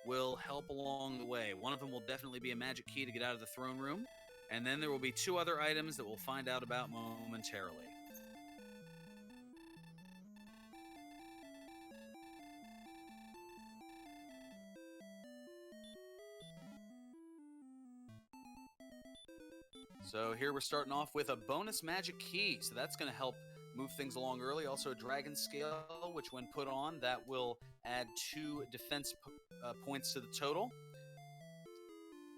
will help along the way. One of them will definitely be a magic key to get out of the throne room, and then there will be 2 other items that we'll find out about momentarily. So here we're starting off with a bonus magic key, so that's going to help move things along early. Also a dragon scale, which when put on, that will add 2 defense points to the total.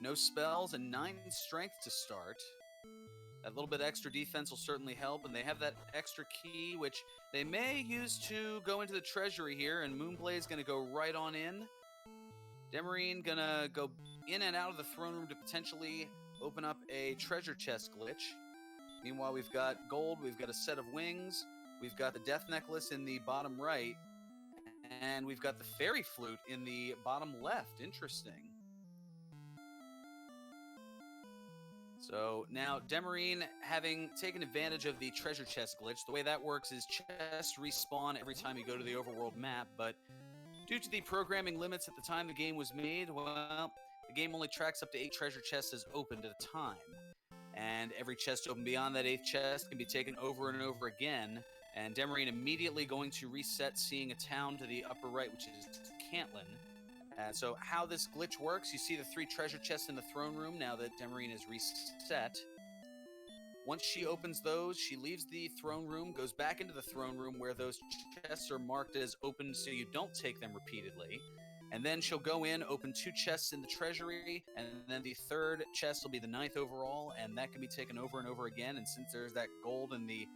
No spells and 9 strength to start. That little bit extra defense will certainly help, and they have that extra key, which they may use to go into the treasury here, and Moonblaze going to go right on in. Demerine going to go in and out of the throne room to potentially open up a treasure chest glitch. Meanwhile, we've got gold, we've got a set of wings, we've got the death necklace in the bottom right, and we've got the fairy flute in the bottom left. Interesting. So now Demerine, having taken advantage of the treasure chest glitch, the way that works is chests respawn every time you go to the overworld map, but due to the programming limits at the time the game was made, well, the game only tracks up to 8 treasure chests as opened at a time. And every chest open beyond that 8th chest can be taken over and over again, and Demerine immediately going to reset, seeing a town to the upper right, which is Cantlin. So how this glitch works, you see the 3 treasure chests in the throne room now that Demerine is reset. Once she opens those, she leaves the throne room, goes back into the throne room where those chests are marked as open so you don't take them repeatedly. And then she'll go in, open 2 chests in the treasury, and then the 3rd chest will be the 9th overall, and that can be taken over and over again. And since there's that gold in the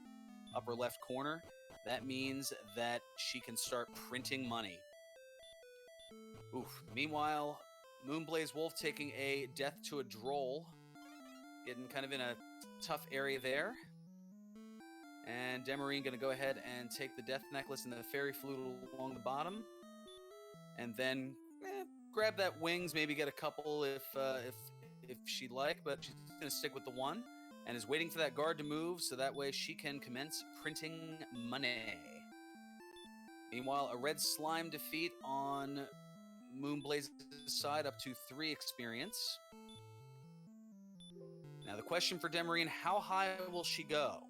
upper left corner, that means that she can start printing money. Oof. Meanwhile, moonblazewolf taking a death to a droll, getting kind of in a tough area there. And Demerine going to go ahead and take the death necklace and the fairy flute along the bottom. And then grab that wings, maybe get a couple if she'd like, but she's going to stick with the 1 and is waiting for that guard to move so that way she can commence printing money. Meanwhile, a red slime defeat on Moonblaze's side, up to 3 experience. Now the question for Demerine, how high will she go?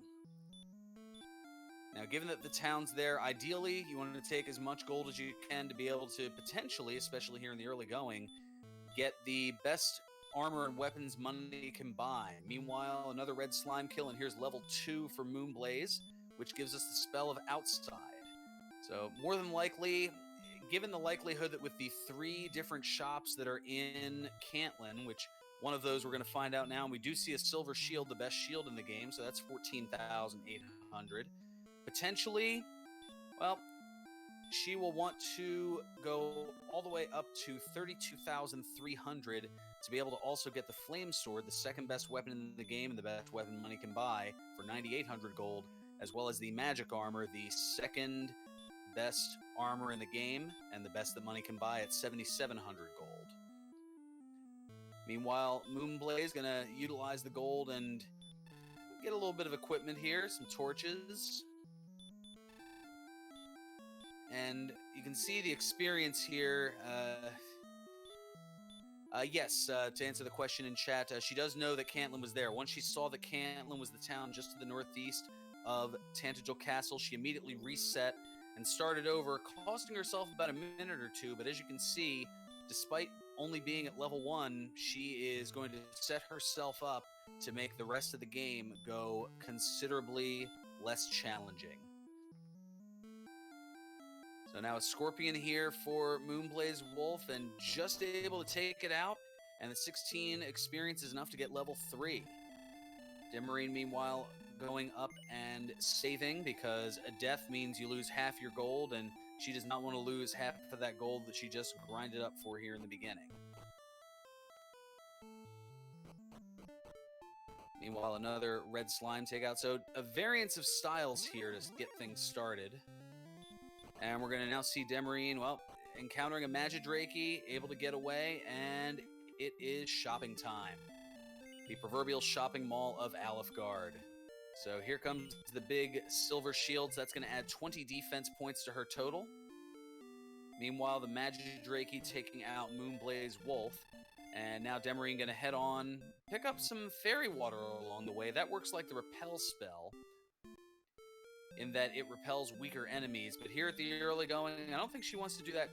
Now, given that the town's there, ideally, you want to take as much gold as you can to be able to potentially, especially here in the early going, get the best armor and weapons money can buy. Meanwhile, another red slime kill, and here's level 2 for Moonblaze, which gives us the spell of Outside. So, more than likely, given the likelihood that with the 3 different shops that are in Cantlin, which one of those we're going to find out now, and we do see a silver shield, the best shield in the game, so that's 14,800. Potentially, well, she will want to go all the way up to 32,300 to be able to also get the flame sword, the 2nd best weapon in the game and the best weapon money can buy, for 9,800 gold, as well as the magic armor, the 2nd best armor in the game and the best that money can buy at 7,700 gold. Meanwhile, Moonblaze going to utilize the gold and get a little bit of equipment here, some torches. And you can see the experience here. Yes, to answer the question in chat, she does know that Cantlin was there. Once she saw that Cantlin was the town just to the northeast of Tantagel Castle, she immediately reset and started over, costing herself about a minute or 2. But as you can see, despite only being at level 1, she is going to set herself up to make the rest of the game go considerably less challenging. So now a scorpion here for Moonblazewolf, and just able to take it out, and the 16 experience is enough to get level 3. Demerine, meanwhile, going up and saving, because a death means you lose half your gold, and she does not want to lose half of that gold that she just grinded up for here in the beginning. Meanwhile, another red slime takeout. So a variance of styles here to get things started. And we're going to now see Demerine, well, encountering a Magidrake, able to get away, and it is shopping time. The proverbial shopping mall of Alefgard. So here comes the big silver shields. That's going to add 20 defense points to her total. Meanwhile, the Magidrakey taking out moonblazewolf. And now Demerine going to head on, pick up some fairy water along the way. That works like the repel spell, in that it repels weaker enemies. But here at the early going, I don't think she wants to do that.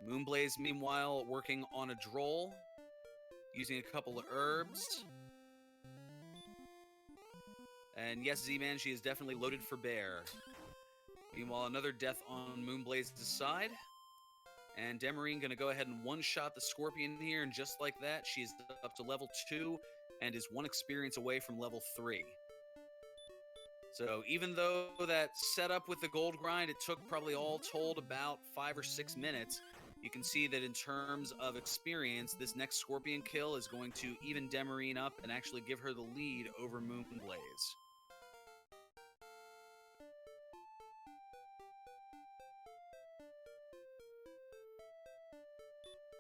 Moonblaze, meanwhile, working on a droll, using a couple of herbs. And yes, Z-Man, she is definitely loaded for bear. Meanwhile, another death on Moonblaze's side. And Demerine going to go ahead and one-shot the Scorpion here, and just like that, she's up to level 2 and is 1 experience away from level 3. So even though that setup with the gold grind, it took probably all told about 5 or 6 minutes, you can see that in terms of experience, this next Scorpion kill is going to even Demerine up and actually give her the lead over Moonblaze.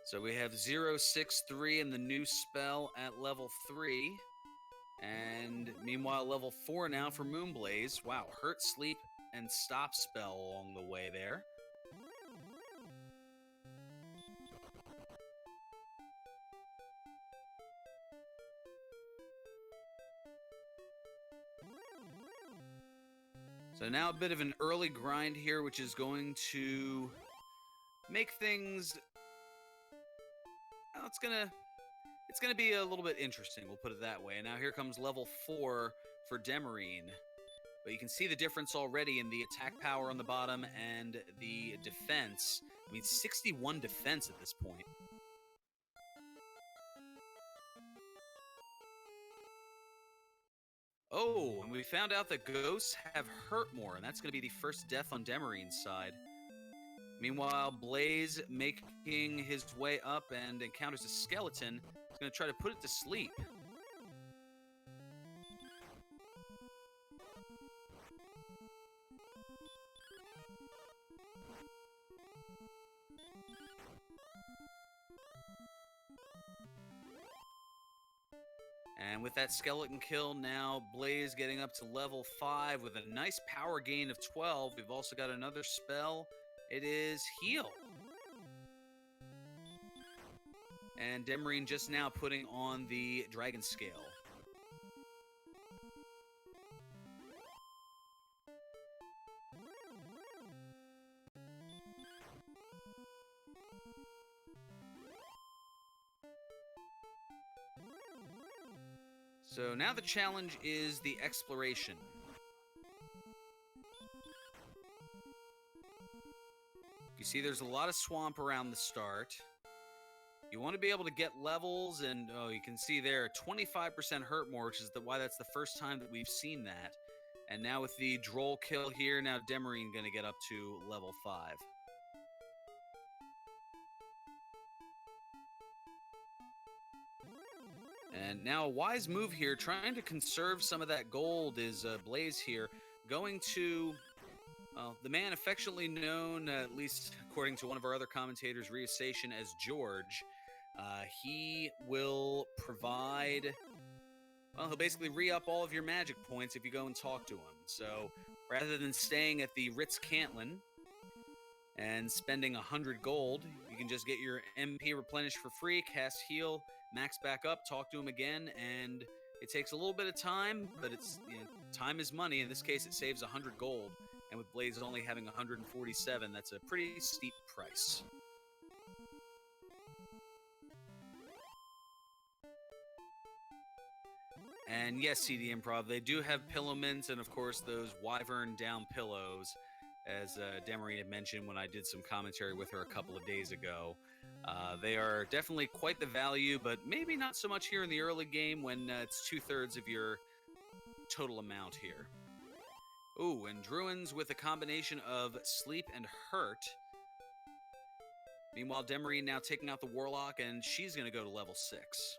So we have 063 in the new spell at level 3. And meanwhile, level 4 now for Moonblaze. Wow, hurt, sleep, and stop spell along the way there. So now a bit of an early grind here, which is going to make things... Well, it's gonna be a little bit interesting, we'll put it that way. And now here comes level 4 for Demerine. But you can see the difference already in the attack power on the bottom and the defense. I mean, 61 defense at this point. Oh, and we found out that ghosts have hurt more, and that's going to be the first death on Demerine's side. Meanwhile, Blaze making his way up and encounters a skeleton. He's going to try to put it to sleep. And with that skeleton kill, now Blaze getting up to level 5 with a nice power gain of 12. We've also got another spell. It is Heal. And Demerine just now putting on the Dragon Scale. So now the challenge is the exploration. You see there's a lot of swamp around the start. You want to be able to get levels, and oh, you can see there 25% hurt more, which is why that's the first time that we've seen that. And now with the droll kill here, now Demerine going to get up to level 5. And now a wise move here, trying to conserve some of that gold, is Blaze here, going to the man affectionately known, at least according to one of our other commentators, Reusation, as George. He will provide, well, he'll basically re-up all of your magic points if you go and talk to him. So rather than staying at the Ritz Cantlin and spending 100 gold, you can just get your MP replenished for free, cast heal, max back up, talk to him again, and it takes a little bit of time, but it's, you know, time is money. In this case, it saves 100 gold, and with Blaze only having 147, that's a pretty steep price. And yes, CD Improv, they do have pillow mints and, of course, those wyvern down pillows, as Demerine had mentioned when I did some commentary with her a couple of days ago. They are definitely quite the value, but maybe not so much here in the early game when it's 2/3 of your total amount here. Ooh, and Druins with a combination of sleep and hurt. Meanwhile, Demerine now taking out the Warlock, and she's going to go to level 6.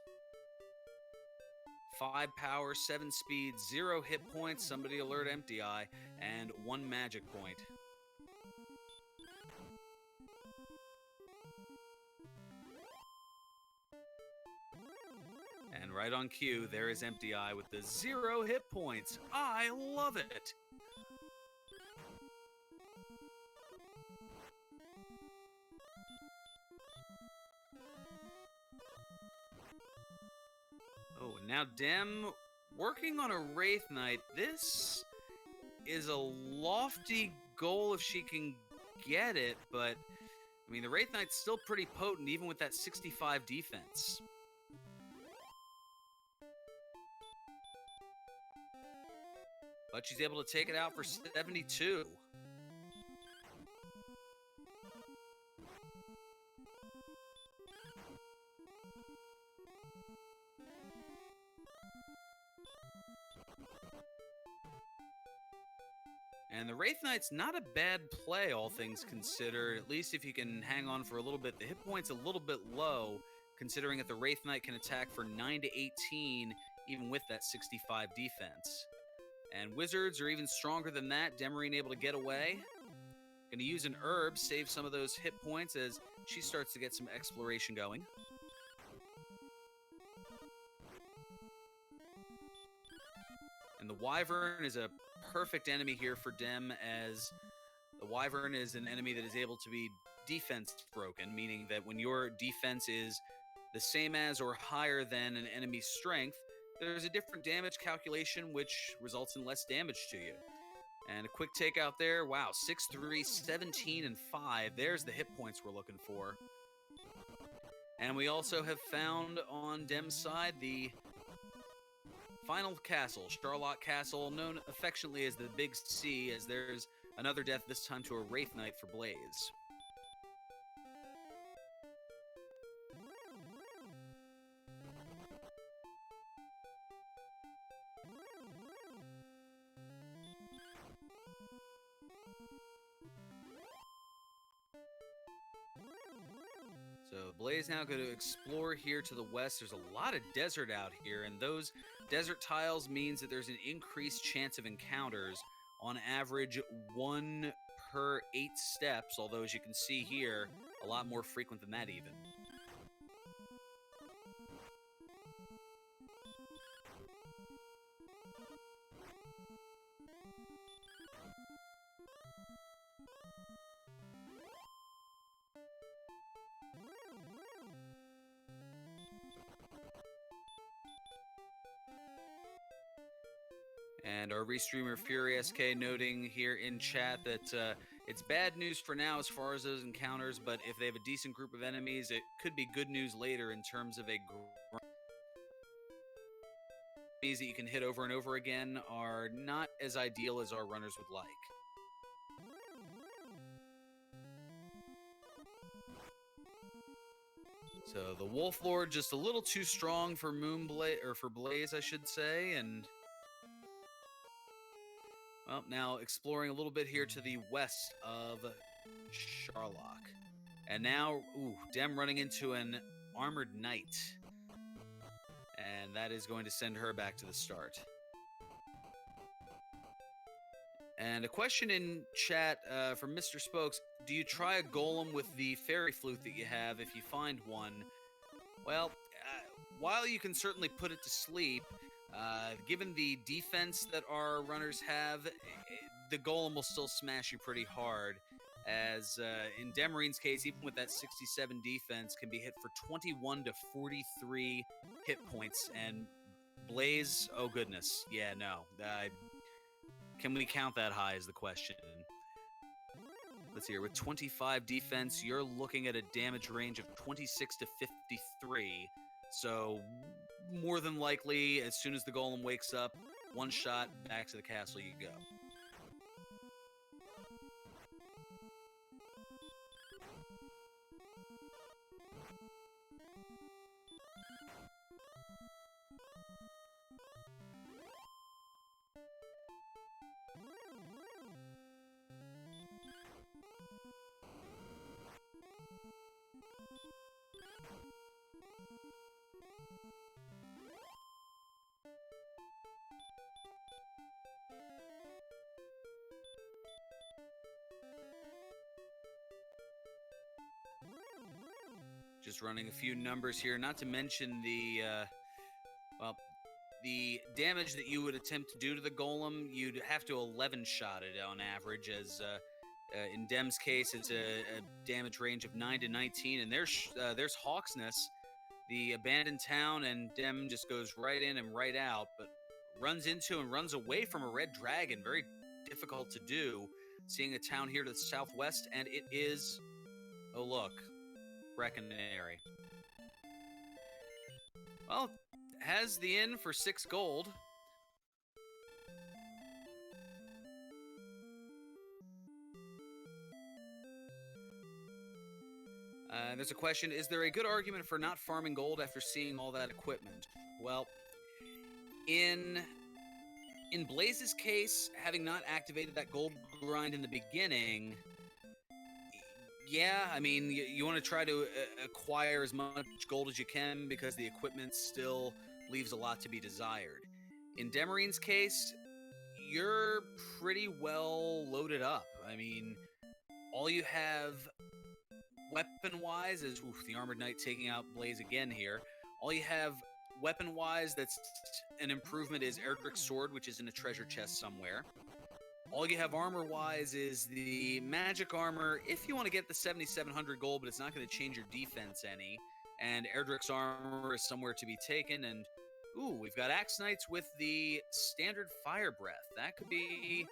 5 power, 7 speed, 0 hit points, somebody alert Empty Eye, and 1 magic point. And right on cue, there is Empty Eye with the 0 hit points. I love it! Oh, and now Dem working on a Wraith Knight. This is a lofty goal if she can get it, but I mean, the Wraith Knight's still pretty potent even with that 65 defense. But she's able to take it out for 72. And the Wraith Knight's not a bad play, all things considered, at least if you can hang on for a little bit. The hit point's a little bit low, considering that the Wraith Knight can attack for 9 to 18, even with that 65 defense. And Wizards are even stronger than that. Demerine able to get away. Going to use an herb, save some of those hit points as she starts to get some exploration going. And the Wyvern is a perfect enemy here for Dem, as the Wyvern is an enemy that is able to be defense broken, meaning that when your defense is the same as or higher than an enemy's strength, there's a different damage calculation which results in less damage to you. And a quick takeout there. Wow, 6-3, 17, and 5. There's the hit points we're looking for. And we also have found on Dem's side the final castle, Starlock Castle, known affectionately as the Big C, as there's another death, this time to a Wraith Knight for Blaze. So Blaze now going to explore here to the west. There's a lot of desert out here, and those desert tiles means that there's an increased chance of encounters. On average, 1 per 8 steps, although as you can see here, a lot more frequent than that even. And our restreamer FurySK noting here in chat that it's bad news for now as far as those encounters, but if they have a decent group of enemies, it could be good news later in terms of enemies that you can hit over and over again are not as ideal as our runners would like. So the Wolf Lord just a little too strong for Blaze, I should say, and well, now exploring a little bit here to the west of Sharlock. And now, Dem running into an Armored Knight. And that is going to send her back to the start. And a question in chat from Mr. Spokes. Do you try a golem with the fairy flute that you have if you find one? Well, while you can certainly put it to sleep, given the defense that our runners have, the golem will still smash you pretty hard. As in Demerine's case, even with that 67 defense, can be hit for 21 to 43 hit points. And Blaze, oh goodness, yeah, no. Can we count that high is the question. Let's see here, with 25 defense, you're looking at a damage range of 26 to 53. So more than likely, as soon as the golem wakes up, one shot, back to the castle you go. Just running a few numbers here, not to mention the damage that you would attempt to do to the golem. You'd have to 11 shot it on average, as in Dem's case, it's a damage range of 9 to 19, and there's Hawksness, the abandoned town, and Dem just goes right in and right out, but runs into and runs away from a red dragon. Very difficult to do, seeing a town here to the southwest, and it is, oh look, Breckenary. Well, has the inn for 6 gold. There's a question, is there a good argument for not farming gold after seeing all that equipment? Well, in Blaze's case, having not activated that gold grind in the beginning, yeah, I mean, you want to try to acquire as much gold as you can because the equipment still leaves a lot to be desired. In Demerine's case, you're pretty well loaded up. I mean, all you have weapon-wise is the Armored Knight taking out Blaze again here. All you have weapon-wise that's an improvement is Erdrick's sword, which is in a treasure chest somewhere. All you have armor-wise is the magic armor, if you want to get the 7,700 gold, but it's not going to change your defense any. And Erdrick's armor is somewhere to be taken, and we've got Axe Knights with the standard fire breath. That could be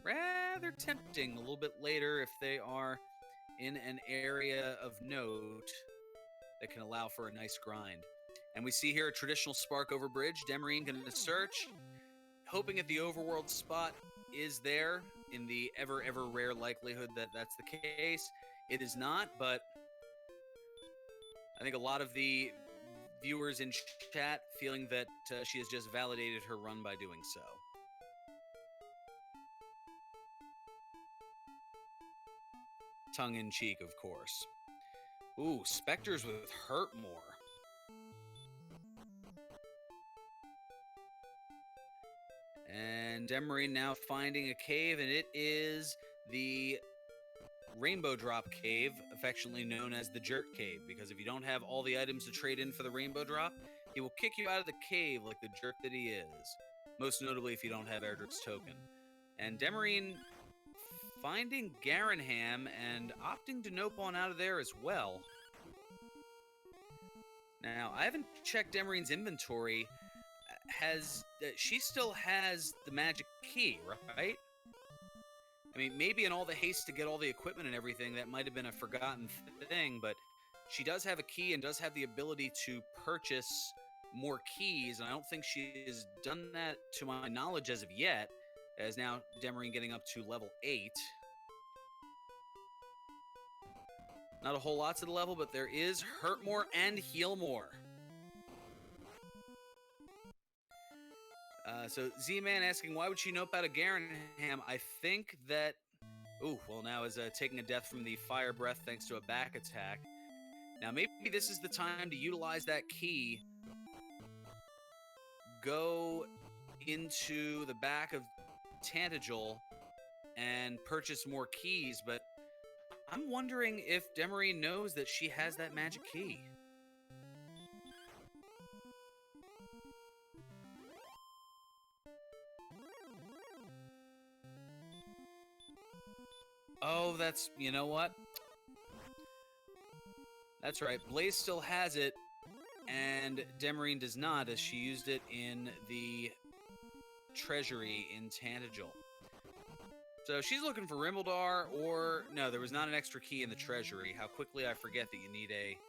rather tempting a little bit later if they are in an area of note that can allow for a nice grind. And we see here a traditional spark over bridge. Demerine going to search, hoping at the overworld spot is there in the ever rare likelihood that that's the case. It is not, but I think a lot of the viewers in chat feeling that she has just validated her run by doing so. Tongue in cheek, of course. Ooh, Spectres with Hurt More. And Demerine now finding a cave, and it is the Rainbow Drop Cave, affectionately known as the Jerk Cave, because if you don't have all the items to trade in for the Rainbow Drop, he will kick you out of the cave like the jerk that he is. Most notably if you don't have Erdrick's token. And Demerine finding Garenham and opting to nope on out of there as well. Now, I haven't checked Demerine's inventory. She still has the magic key, right? I mean, maybe in all the haste to get all the equipment and everything, that might have been a forgotten thing, but she does have a key and does have the ability to purchase more keys, and I don't think she has done that to my knowledge as of yet, as now Demerine getting up to level 8. Not a whole lot to the level, but there is Hurt More and Heal More. So Z-Man asking, why would she nope out of Garenham? I think that... now is taking a death from the Fire Breath thanks to a back attack. Now, maybe this is the time to utilize that key. Go into the back of Tantagel and purchase more keys, but I'm wondering if Demerine knows that she has that magic key. Oh, you know what? That's right, Blaze still has it, and Demerine does not, as she used it in the treasury in Tantagel. So she's looking for Rimbledar, or... No, there was not an extra key in the treasury. How quickly I forget that you need a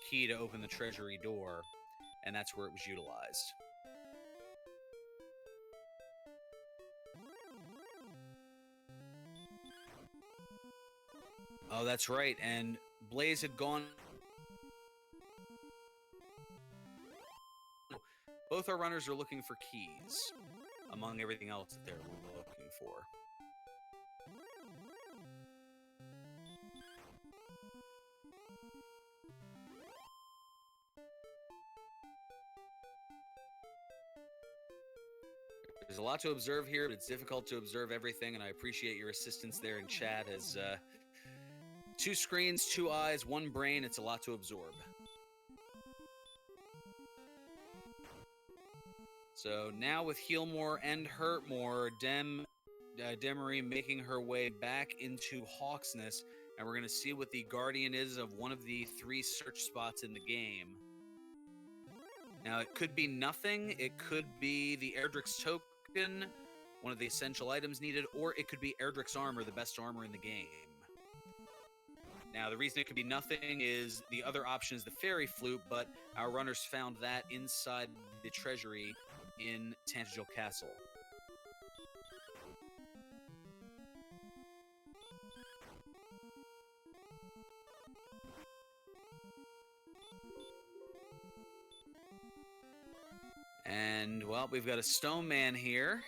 key to open the treasury door. and that's where it was utilized. Oh, that's right, and Blaze had gone... Both our runners are looking for keys, among everything else that they're looking for. There's a lot to observe here, but it's difficult to observe everything, and I appreciate your assistance there in chat as 2 screens, 2 eyes, 1 brain. It's a lot to absorb. So now with Heal More and Hurt More, Demerine making her way back into Hawksness, and we're going to see what the Guardian is of one of the 3 search spots in the game. Now, it could be nothing. It could be the Erdrick's token, one of the essential items needed, or it could be Erdrick's armor, the best armor in the game. Now, the reason it could be nothing is the other option is the fairy flute, but our runners found that inside the treasury in Tantagel Castle. And, well, we've got a stone man here.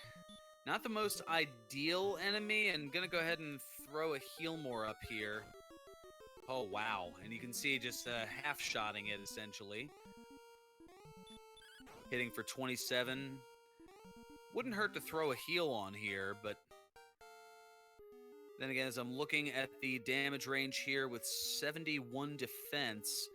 Not the most ideal enemy, and gonna go ahead and throw a Heal More up here. Oh, wow. And you can see just half-shotting it, essentially. Hitting for 27. Wouldn't hurt to throw a heal on here, but... Then again, as I'm looking at the damage range here with 71 defense...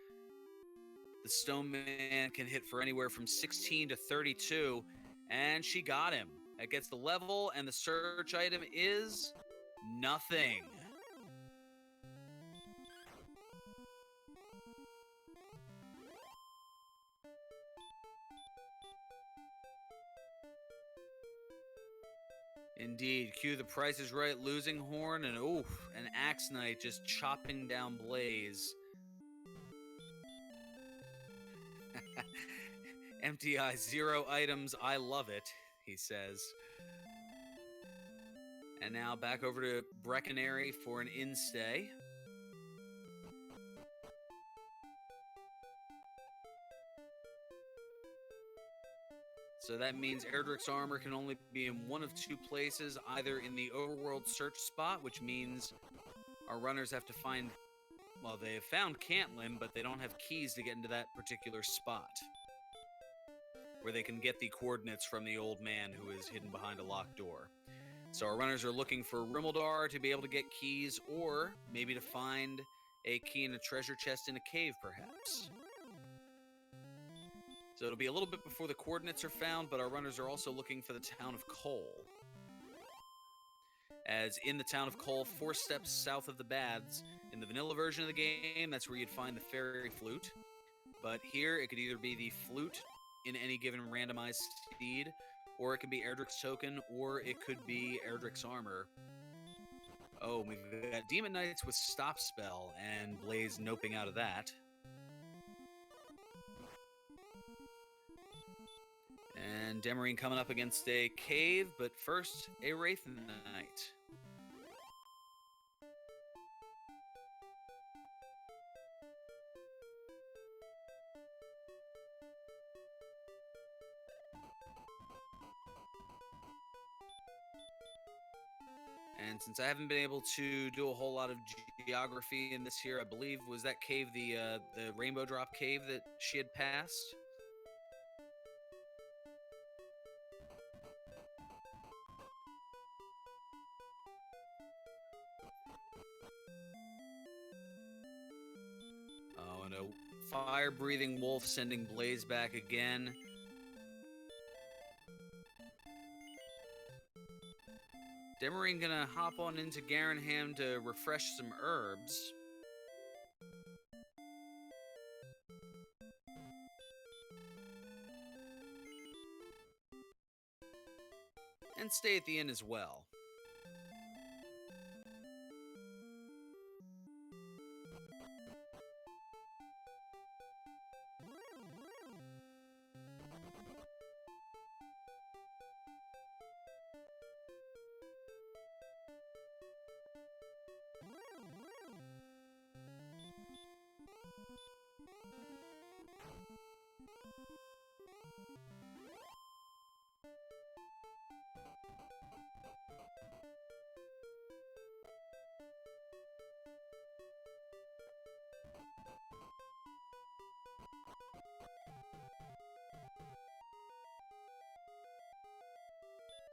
The Stone Man can hit for anywhere from 16 to 32, and she got him. That gets the level, and the search item is nothing. Indeed. Cue The Price is Right, losing Horn, and oof, an Axe Knight just chopping down Blaze. MTI, 0 items, I love it, he says. And now back over to Breckenary for an in-stay. So that means Erdrick's armor can only be in one of 2 places, either in the overworld search spot, which means our runners have to find... Well, they have found Cantlin, but they don't have keys to get into that particular spot, where they can get the coordinates from the old man who is hidden behind a locked door. So our runners are looking for Rimmeldar to be able to get keys, or maybe to find a key in a treasure chest in a cave, perhaps. So it'll be a little bit before the coordinates are found, but our runners are also looking for the town of Cole. As in the town of Cole, 4 steps south of the Baths, in the vanilla version of the game, that's where you'd find the fairy flute. But here, it could either be the flute in any given randomized steed, or it could be Erdrick's token, or it could be Erdrick's armor. Oh, we've got Demon Knights with Stop Spell, and Blaze noping out of that. And Demerine coming up against a cave, but first, a Wraith Knight. And since I haven't been able to do a whole lot of geography in this here, I believe, was that cave the Rainbow Drop cave that she had passed? Oh, and a fire-breathing wolf sending Blaze back again. Demerine gonna hop on into Garenham to refresh some herbs. And stay at the inn as well.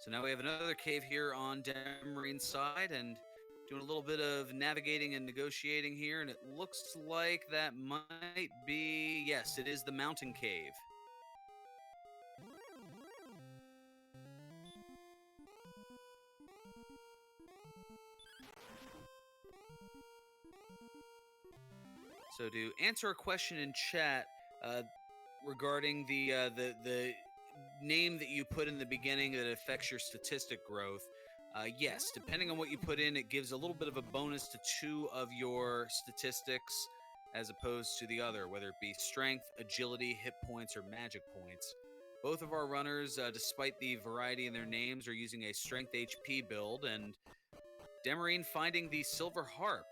So now we have another cave here on Demerine's side, and doing a little bit of navigating and negotiating here, and it looks like that might be, yes, it is the mountain cave. So to answer a question in chat regarding the name that you put in the beginning that affects your statistic growth, yes, depending on what you put in, it gives a little bit of a bonus to 2 of your statistics as opposed to the other, whether it be strength, agility, hit points, or magic points. Both of our runners, despite the variety in their names, are using a strength HP build, and Demerine finding the silver harp.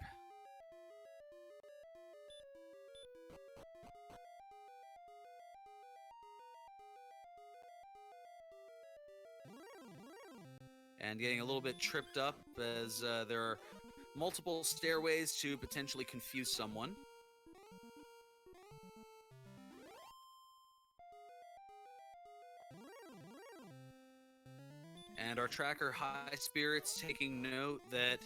And getting a little bit tripped up as there are multiple stairways to potentially confuse someone. And our tracker High Spirits taking note that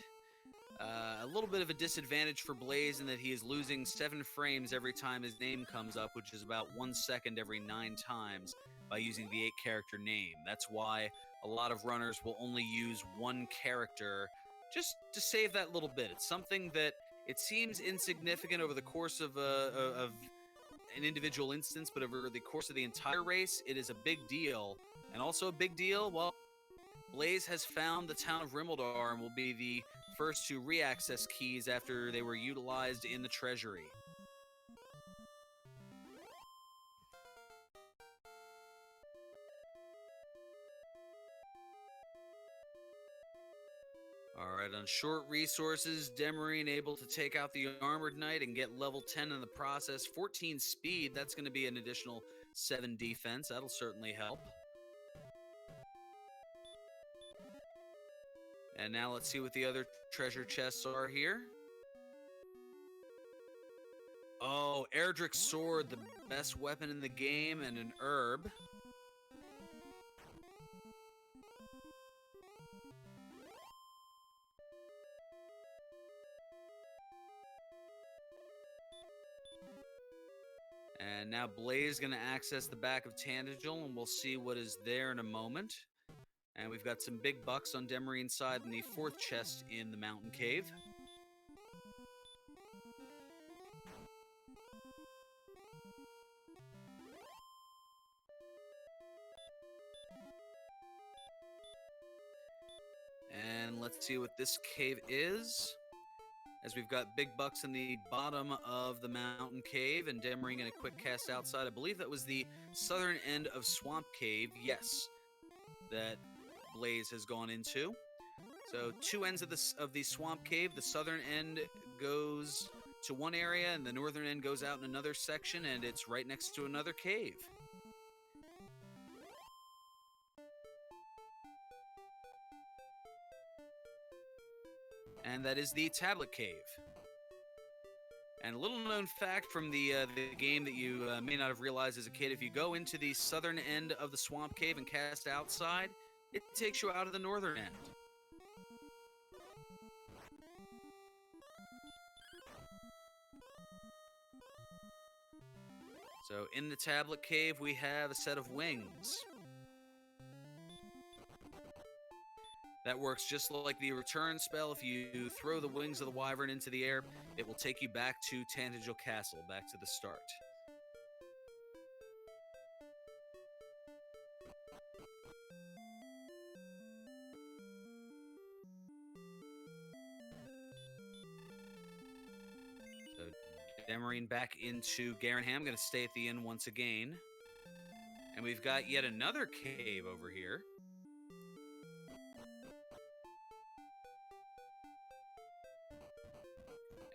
a little bit of a disadvantage for Blaze in that he is losing 7 frames every time his name comes up, which is about 1 second every 9 times by using the 8-character name. That's why a lot of runners will only use 1 character just to save that little bit. It's something that it seems insignificant over the course of an individual instance, but over the course of the entire race, it is a big deal. And also a big deal, well, Blaze has found the town of Rimmildar and will be the first to re-access keys after they were utilized in the treasury. Alright, on short resources, Demerine able to take out the Armored Knight and get level 10 in the process. 14 speed, that's going to be an additional 7 defense. That'll certainly help. And now let's see what the other treasure chests are here. Oh, Erdrick's sword, the best weapon in the game, and an herb. And now Blaze is going to access the back of Tandagel, and we'll see what is there in a moment. And we've got some big bucks on Demerine's side in the 4th chest in the mountain cave. And let's see what this cave is. As we've got big bucks in the bottom of the mountain cave, and Demerine going to quick cast outside. I believe that was the southern end of Swamp Cave. Yes, that Blaze has gone into. So 2 ends of the Swamp Cave. The southern end goes to one area, and the northern end goes out in another section, and it's right next to another cave. And that is the Tablet Cave. And a little known fact from the game that you may not have realized as a kid, if you go into the southern end of the Swamp Cave and cast outside, it takes you out of the northern end. So in the Tablet Cave, we have a set of wings. That works just like the return spell. If you throw the wings of the wyvern into the air, it will take you back to Tandagel Castle, back to the start. So Demerine back into Garenham, going to stay at the inn once again. And we've got yet another cave over here.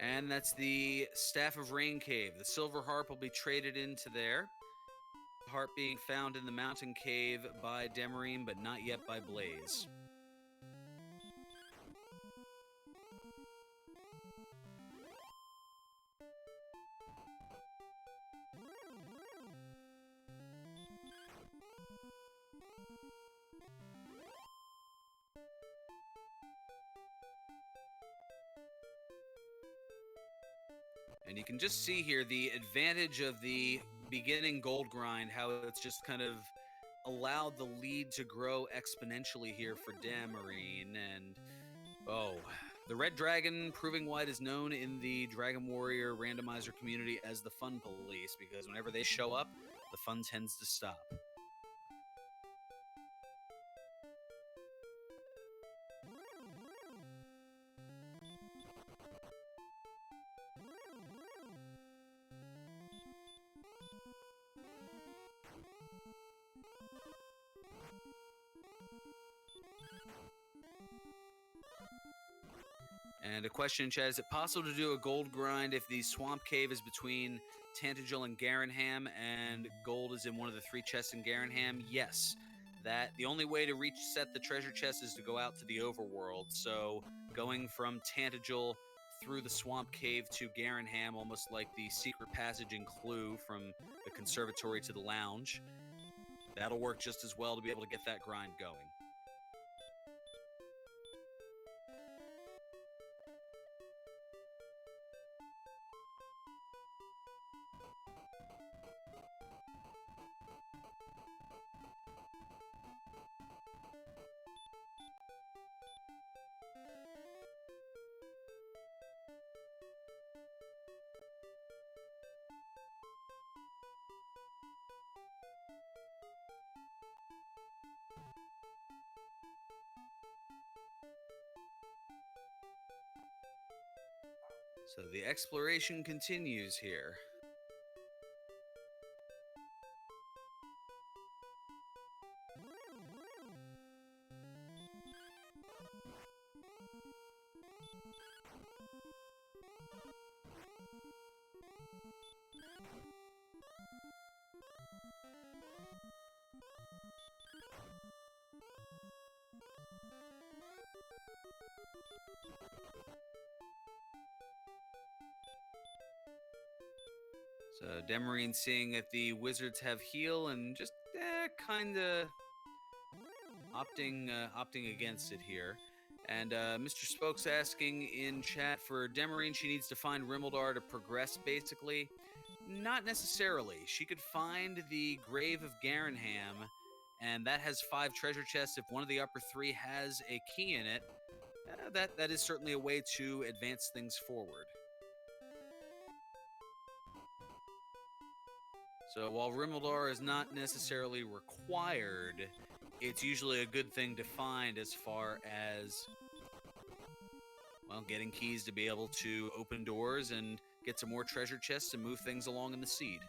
And that's the Staff of Rain Cave. The silver harp will be traded into there. The harp being found in the mountain cave by Demerine, but not yet by Blaze. And you can just see here the advantage of the beginning gold grind, how it's just kind of allowed the lead to grow exponentially here for Demerine. And, the Red Dragon proving why it is known in the Dragon Warrior randomizer community as the Fun Police, because whenever they show up, the fun tends to stop. And a question in chat, is it possible to do a gold grind if the swamp cave is between Tantagel and Garanham and gold is in one of the 3 chests in Garanham? Yes. The only way to reset the treasure chest is to go out to the overworld. So going from Tantagel through the swamp cave to Garanham, almost like the secret passage in Clue from the conservatory to the lounge, that'll work just as well to be able to get that grind going. So the exploration continues here. So Demerine seeing that the wizards have heal and just kind of opting against it here. And Mr. Spokes asking in chat for Demerine, she needs to find Rimmeldar to progress, basically. Not necessarily. She could find the Grave of Garanham, and that has 5 treasure chests. If one of the upper 3 has a key in it, that is certainly a way to advance things forward. So while Rimmeldar is not necessarily required, it's usually a good thing to find as far as, well, getting keys to be able to open doors and get some more treasure chests and move things along in the seed.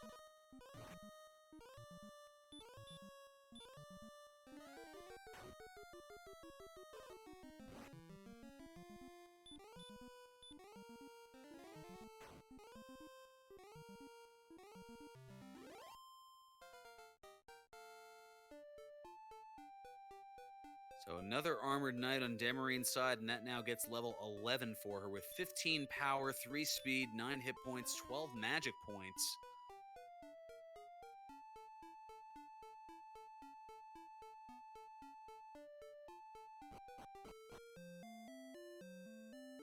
So another Armored Knight on Demerine's side, and that now gets level 11 for her with 15 power, 3 speed, 9 hit points, 12 magic points.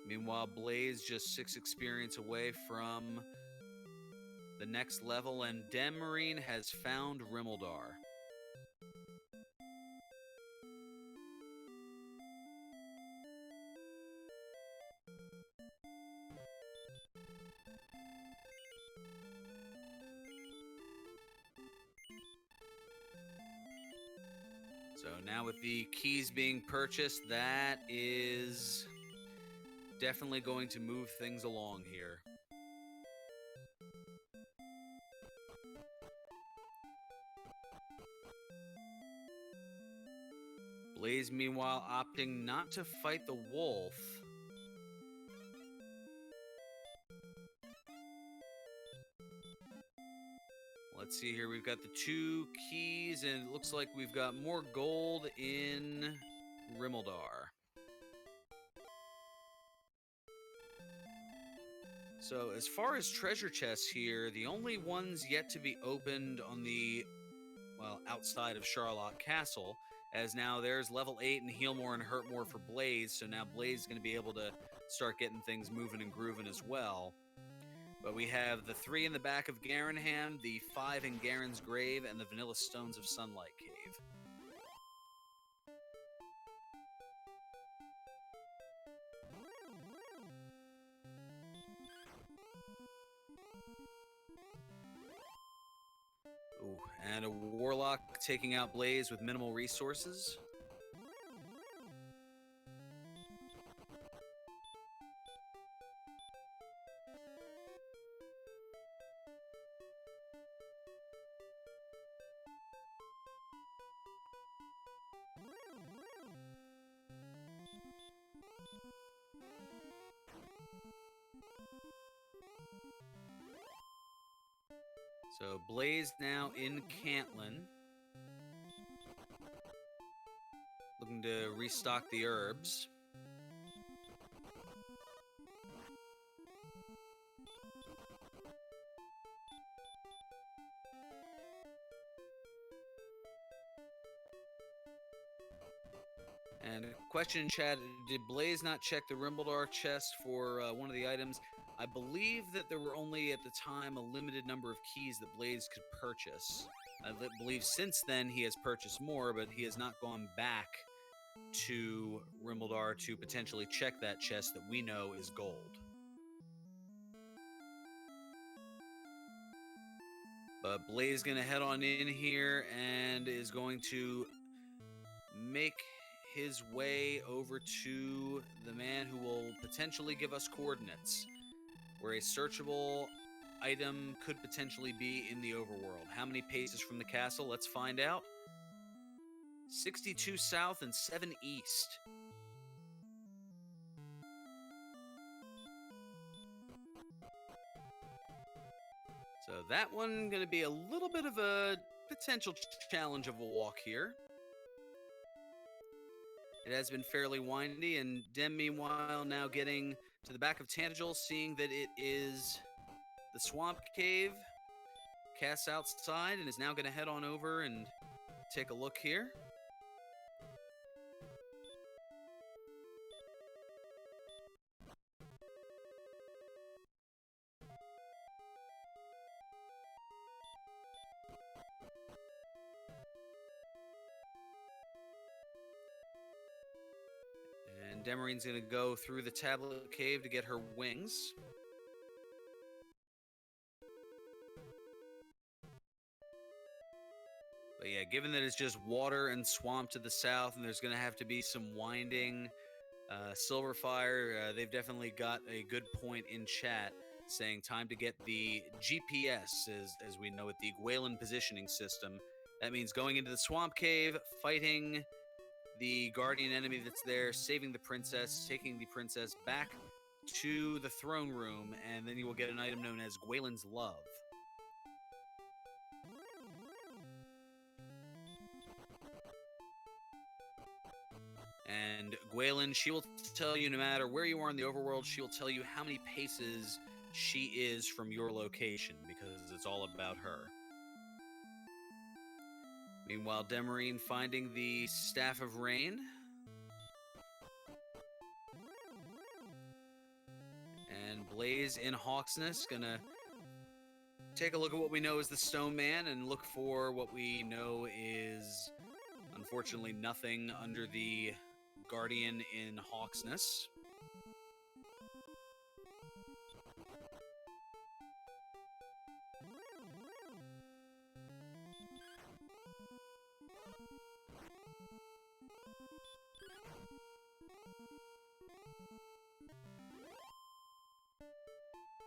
Meanwhile, Blaze just 6 experience away from the next level, and Demerine has found Rimmeldar. So now with the keys being purchased, that is definitely going to move things along here. Blaze, meanwhile, opting not to fight the wolf. Let's see here. We've got the 2 keys, and it looks like we've got more gold in Rimmeldar. So as far as treasure chests here, the only ones yet to be opened on the, well, outside of Charlotte Castle, as now there's level 8 and Heal More and Hurt More for Blaze, so now Blaze is going to be able to start getting things moving and grooving as well. But we have the 3 in the back of Garenham, the 5 in Garen's Grave, and the Vanilla Stones of Sunlight Cave. Ooh, and a Warlock taking out Blaze with minimal resources. So Blaze now in Cantlin. Looking to restock the herbs. And a question in chat, did Blaze not check the Rimbledar chest for one of the items? I believe that there were only, at the time, a limited number of keys that Blaze could purchase. I believe since then he has purchased more, but he has not gone back to Rimbledar to potentially check that chest that we know is gold. But Blaze is going to head on in here and is going to make his way over to the man who will potentially give us coordinates, where a searchable item could potentially be in the overworld. How many paces from the castle? Let's find out. 62 south and 7 east. So that one going to be a little bit of a potential challenge of a walk here. It has been fairly windy, and Dem, meanwhile, now getting to the back of Tantagel, seeing that it is the Swamp Cave, casts outside, and is now going to head on over and take a look here. And Demarine's going to go through the Tablet Cave to get her wings. But yeah, given that it's just water and swamp to the south, and there's going to have to be some winding, Silverfire, they've definitely got a good point in chat saying time to get the GPS, as we know it, the Gwalen positioning system. That means going into the Swamp Cave, fighting the guardian enemy that's there, saving the princess, taking the princess back to the throne room, and then you will get an item known as Gwalen's Love. And Gwalen, she will tell you no matter where you are in the overworld, she will tell you how many paces she is from your location, because it's all about her. Meanwhile, Demerine finding the Staff of Rain. And Blaze in Hawksness gonna take a look at what we know is the Stone Man and look for what we know is, unfortunately, nothing under the Guardian in Hawksness.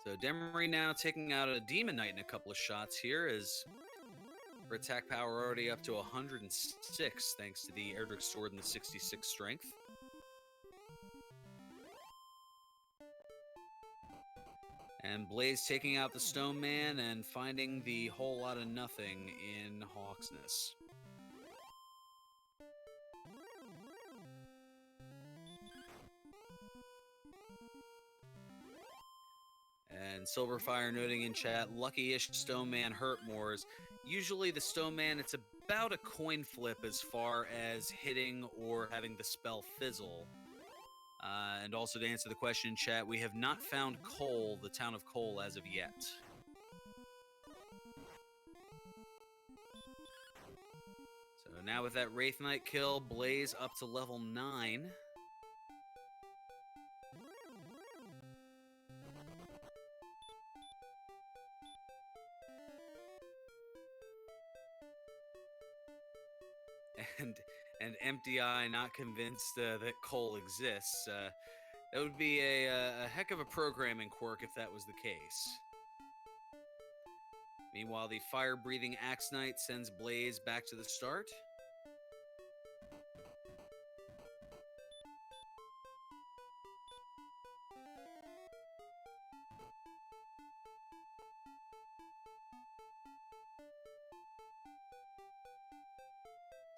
So Demerine now taking out a Demon Knight in a couple of shots here, as her attack power already up to 106 thanks to the Erdrick Sword and the 66 strength. And Blaze taking out the Stone Man and finding the whole lot of nothing in Hawksness. And Silverfire noting in chat, lucky-ish Stone Man hurt mores. Usually the Stone Man, it's about a coin flip as far as hitting or having the spell fizzle. And also to answer the question in chat, we have not found Cole, the town of Cole, as of yet. So now with that Wraith Knight kill, Blaze up to level 9. And Empty Eye not convinced that Cole exists. That would be a heck of a programming quirk if that was the case. Meanwhile, the fire-breathing Axe Knight sends Blaze back to the start.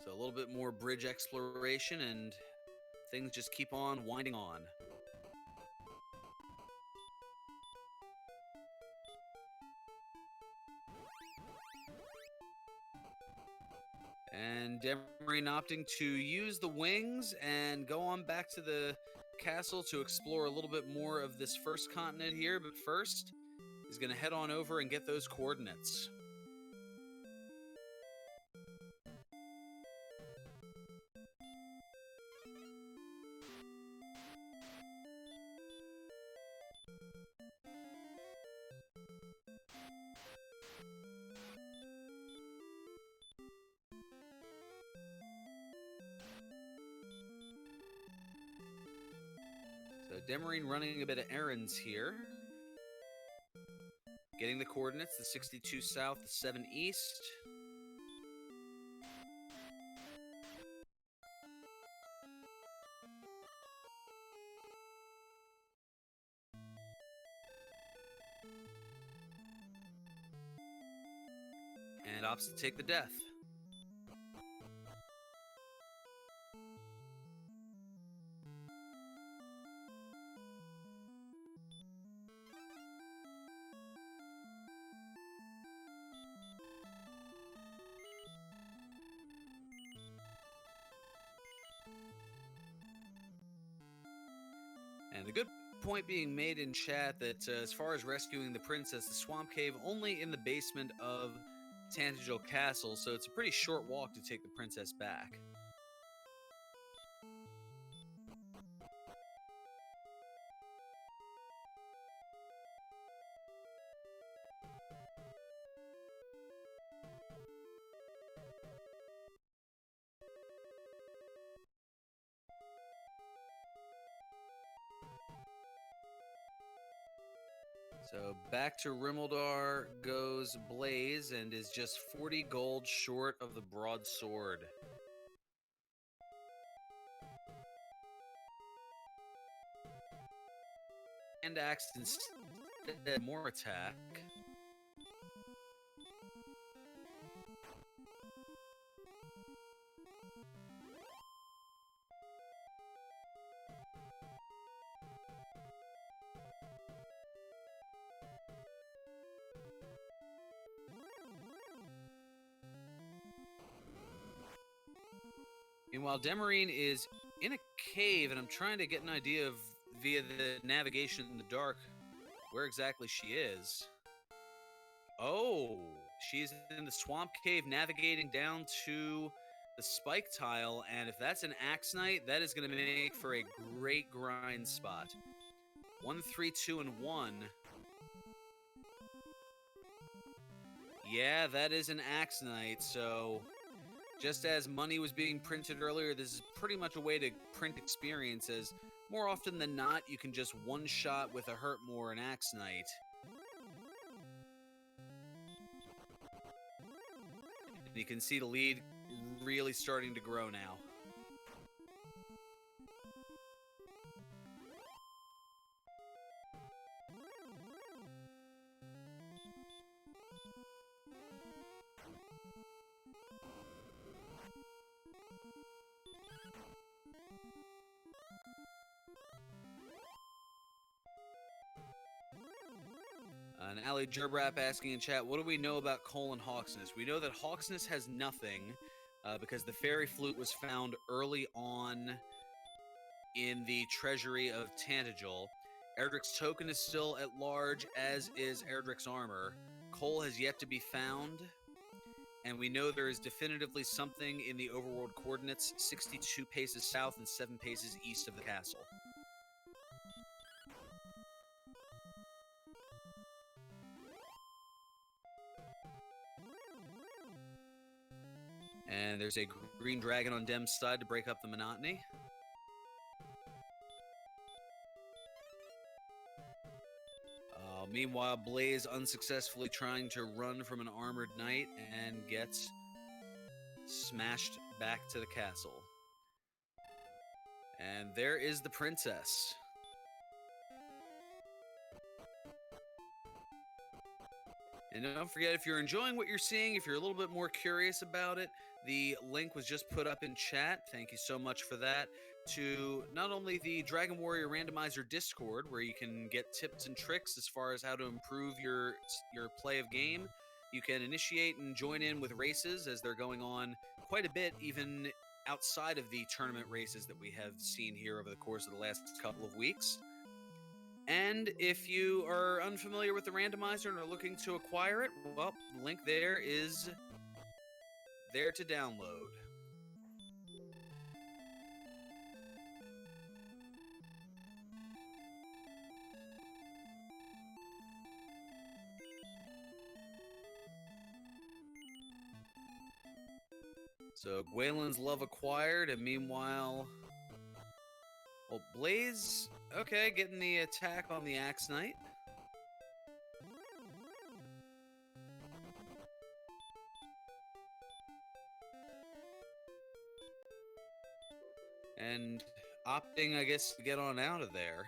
So a little bit more bridge exploration, and things just keep on winding on. And Demerine opting to use the wings and go on back to the castle to explore a little bit more of this first continent here. But first, he's going to head on over and get those coordinates. So Demerine running a bit of errands here. Getting the coordinates, the 62 south, the 7 east. And opts to take the death. And the good point being made in chat that as far as rescuing the princess, the swamp cave only in the basement of Tantagel Castle, so it's a pretty short walk to take the princess back. So back to Rimmeldar goes Blaze and is just 40 gold short of the broadsword. And axe instead more attack. Meanwhile, Demerine is in a cave, and I'm trying to get an idea of, via the navigation in the dark, where exactly she is. Oh, she's in the swamp cave navigating down to the spike tile, and if that's an Axe Knight, that is going to make for a great grind spot. 1, 3, 2, and 1. Yeah, that is an Axe Knight, so just as money was being printed earlier, this is pretty much a way to print experience, as more often than not, you can just one-shot with a Hurtmore an Axe Knight. And you can see the lead really starting to grow now. And Ali Gerbrap asking in chat, what do we know about Cole and Hawksness? We know that Hawksness has nothing because the fairy flute was found early on in the treasury of Tantagel. Erdrick's token is still at large, as is Erdrick's armor. Cole has yet to be found, and we know there is definitively something in the overworld coordinates 62 paces south and 7 paces east of the castle. And there's a green dragon on Dem's side to break up the monotony. Meanwhile, Blaze unsuccessfully trying to run from an armored knight and gets smashed back to the castle. And there is the princess. And don't forget, if you're enjoying what you're seeing, if you're a little bit more curious about it, the link was just put up in chat. Thank you so much for that. To not only the Dragon Warrior Randomizer Discord, where you can get tips and tricks as far as how to improve your play of game. You can initiate and join in with races as they're going on quite a bit, even outside of the tournament races that we have seen here over the course of the last couple of weeks. And if you are unfamiliar with the randomizer and are looking to acquire it, well, the link there is there to download. So Gwaelin's love acquired, and meanwhile, well, Blaze, okay, getting the attack on the Axe Knight. And opting, I guess, to get on out of there.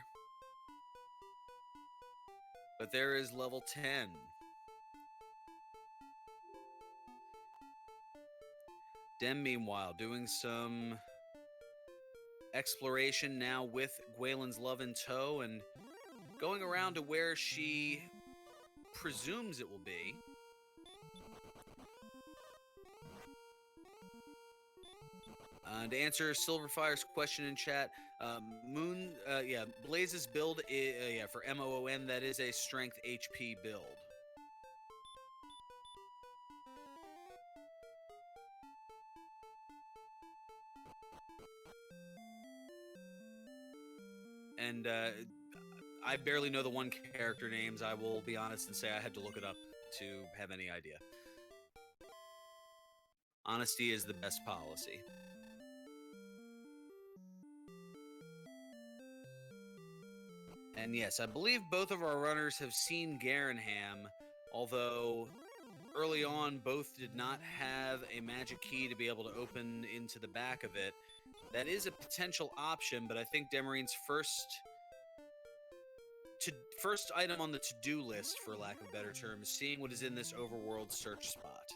But there is level 10. Dem, meanwhile, doing some exploration now with Gwaelin's love in tow and going around to where she presumes it will be. To answer Silverfire's question in chat, Blaze's build, for MOON, that is a strength HP build. And I barely know the one character names. I will be honest and say I had to look it up to have any idea. Honesty is the best policy. And yes, I believe both of our runners have seen Garenham, although early on both did not have a magic key to be able to open into the back of it. That is a potential option, but I think Demerine's first item on the to-do list, for lack of a better term, is seeing what is in this overworld search spot.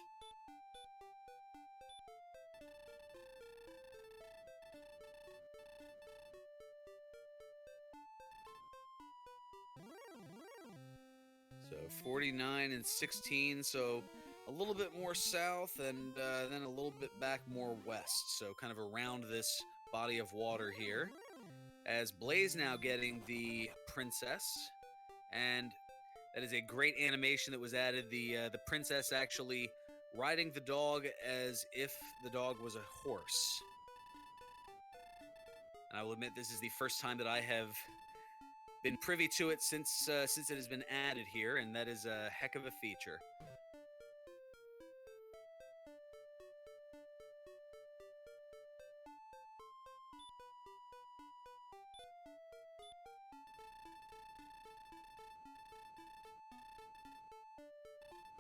So 49 and 16, so a little bit more south and then a little bit back more west. So kind of around this body of water here. As Blaze now getting the princess, and that is a great animation that was added. The princess actually riding the dog as if the dog was a horse. And I will admit this is the first time that I have been privy to it since it has been added here, and that is a heck of a feature.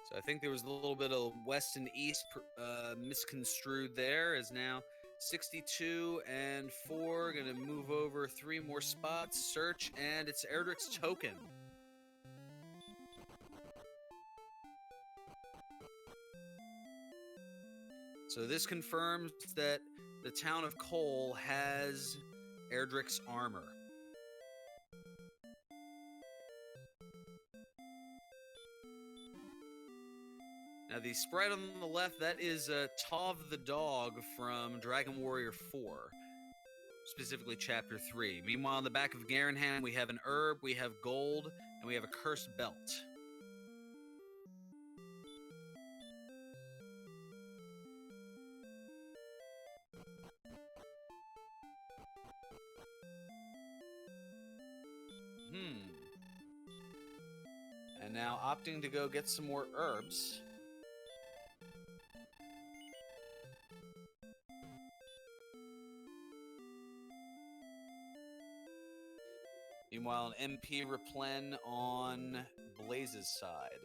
So I think there was a little bit of west and east misconstrued there, as now 62 and 4, going to move over 3 more spots, search, and it's Erdrick's token. So this confirms that the town of Cole has Erdrick's armor. Now, the sprite on the left, that is Tov the dog from Dragon Warrior 4. specifically Chapter 3. Meanwhile, in the back of Garenham, we have an herb, we have gold, and we have a cursed belt. And now opting to go get some more herbs. Meanwhile, an MP replen on Blaze's side.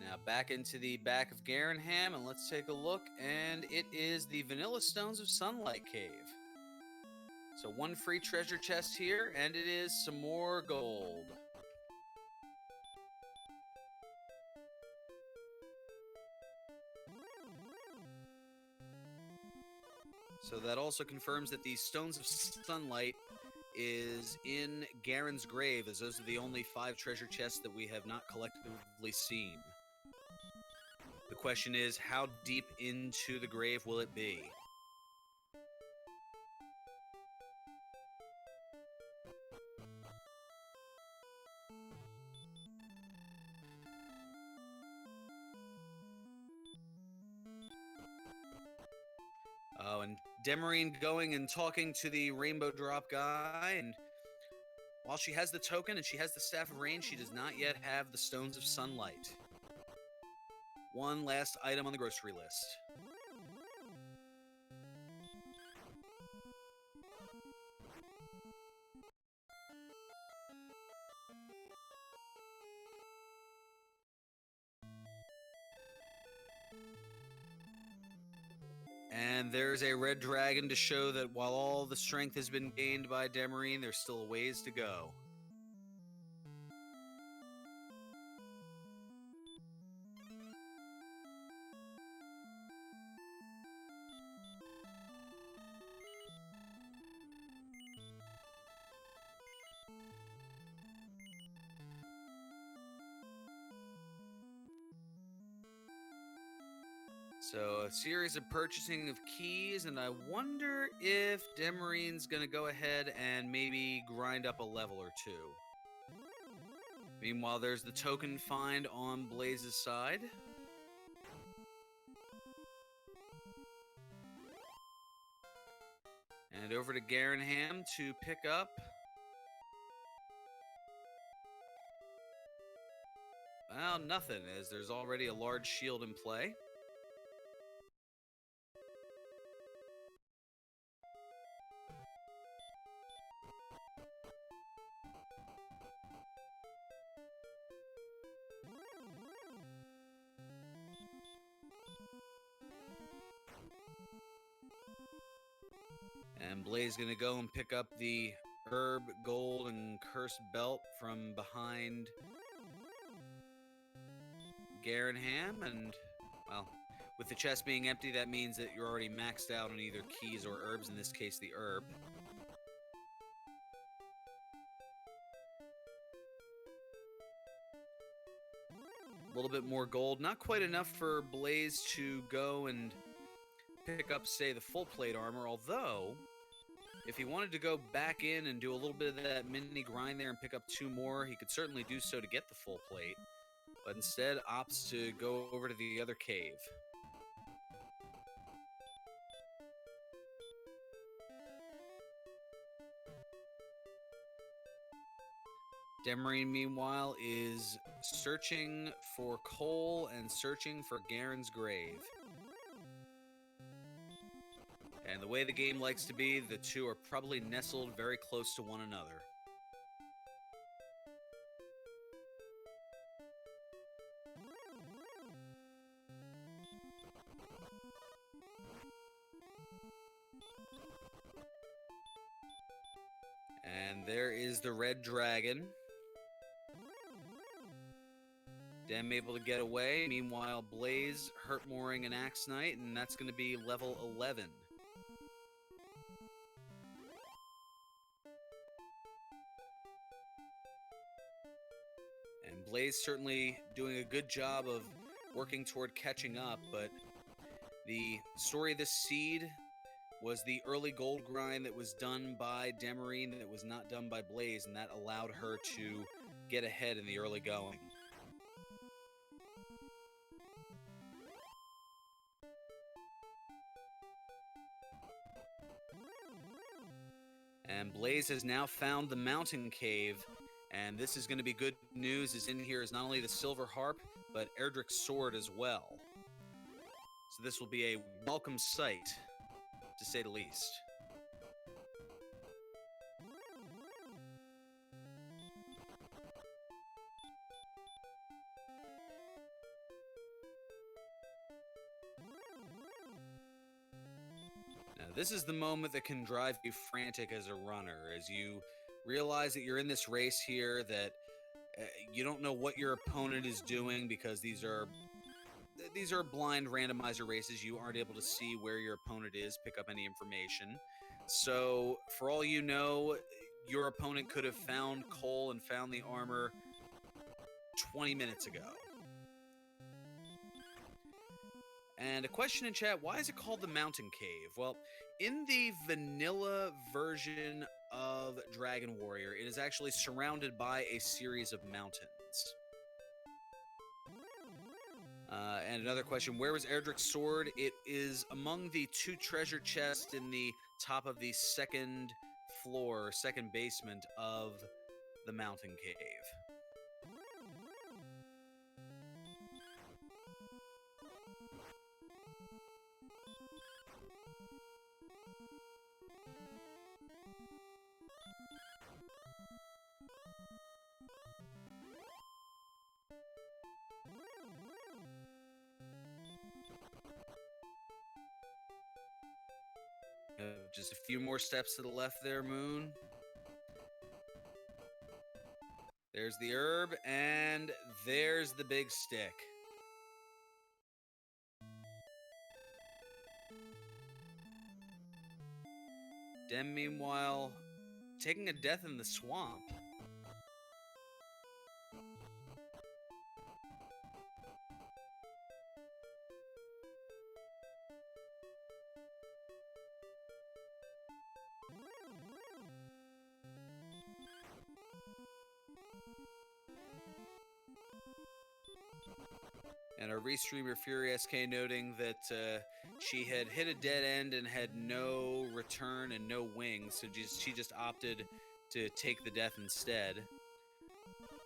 Now back into the back of Garenham, and let's take a look, and it is the Vanilla Stones of Sunlight Cave. So one free treasure chest here, and it is some more gold. So that also confirms that the Stones of Sunlight is in Garen's grave, as those are the only 5 treasure chests that we have not collectively seen. The question is, how deep into the grave will it be? Oh, and Demerine going and talking to the Rainbow Drop guy, and while she has the token and she has the Staff of Rain, she does not yet have the Stones of Sunlight. One last item on the grocery list. And there's a red dragon to show that while all the strength has been gained by Demerine, there's still a ways to go. So, a series of purchasing of keys, and I wonder if Demerine's going to go ahead and maybe grind up a level or 2. Meanwhile, there's the token find on Blaze's side. And over to Garenham to pick up. Well, nothing, as there's already a large shield in play. And Blaze going to go and pick up the herb, gold, and cursed belt from behind Garenham. And, well, with the chest being empty, that means that you're already maxed out on either keys or herbs, in this case, the herb. A little bit more gold. Not quite enough for Blaze to go and pick up, say, the full plate armor, although if he wanted to go back in and do a little bit of that mini grind there and pick up 2 more, he could certainly do so to get the full plate, but instead opts to go over to the other cave. Demerine, meanwhile, is searching for coal and searching for Garen's grave. And the way the game likes to be, the 2 are probably nestled very close to one another. And there is the red dragon. Dem able to get away. Meanwhile, Blaze hurt-mooring an Axe Knight, and that's going to be level 11. Blaze certainly doing a good job of working toward catching up, but the story of this seed was the early gold grind that was done by Demerine that was not done by Blaze, and that allowed her to get ahead in the early going. And Blaze has now found the mountain cave, and this is going to be good news, as in here is not only the silver harp, but Erdrick's sword as well. So this will be a welcome sight, to say the least. Now, this is the moment that can drive you frantic as a runner, as you realize that you're in this race here, that you don't know what your opponent is doing, because these are blind randomizer races. You aren't able to see where your opponent is, pick up any information. So, for all you know, your opponent could have found coal and found the armor 20 minutes ago. And a question in chat, why is it called the Mountain Cave? Well, in the vanilla version of Dragon Warrior, it is actually surrounded by a series of mountains. And another question, where was Erdrick's sword? It is among the 2 treasure chests in the top of the second floor, second basement of the Mountain Cave. Just a few more steps to the left there, Moon. There's the herb, and there's the big stick. Dem, meanwhile, taking a death in the swamp. And our restreamer Fury SK noting that she had hit a dead end and had no return and no wings, so she just opted to take the death instead.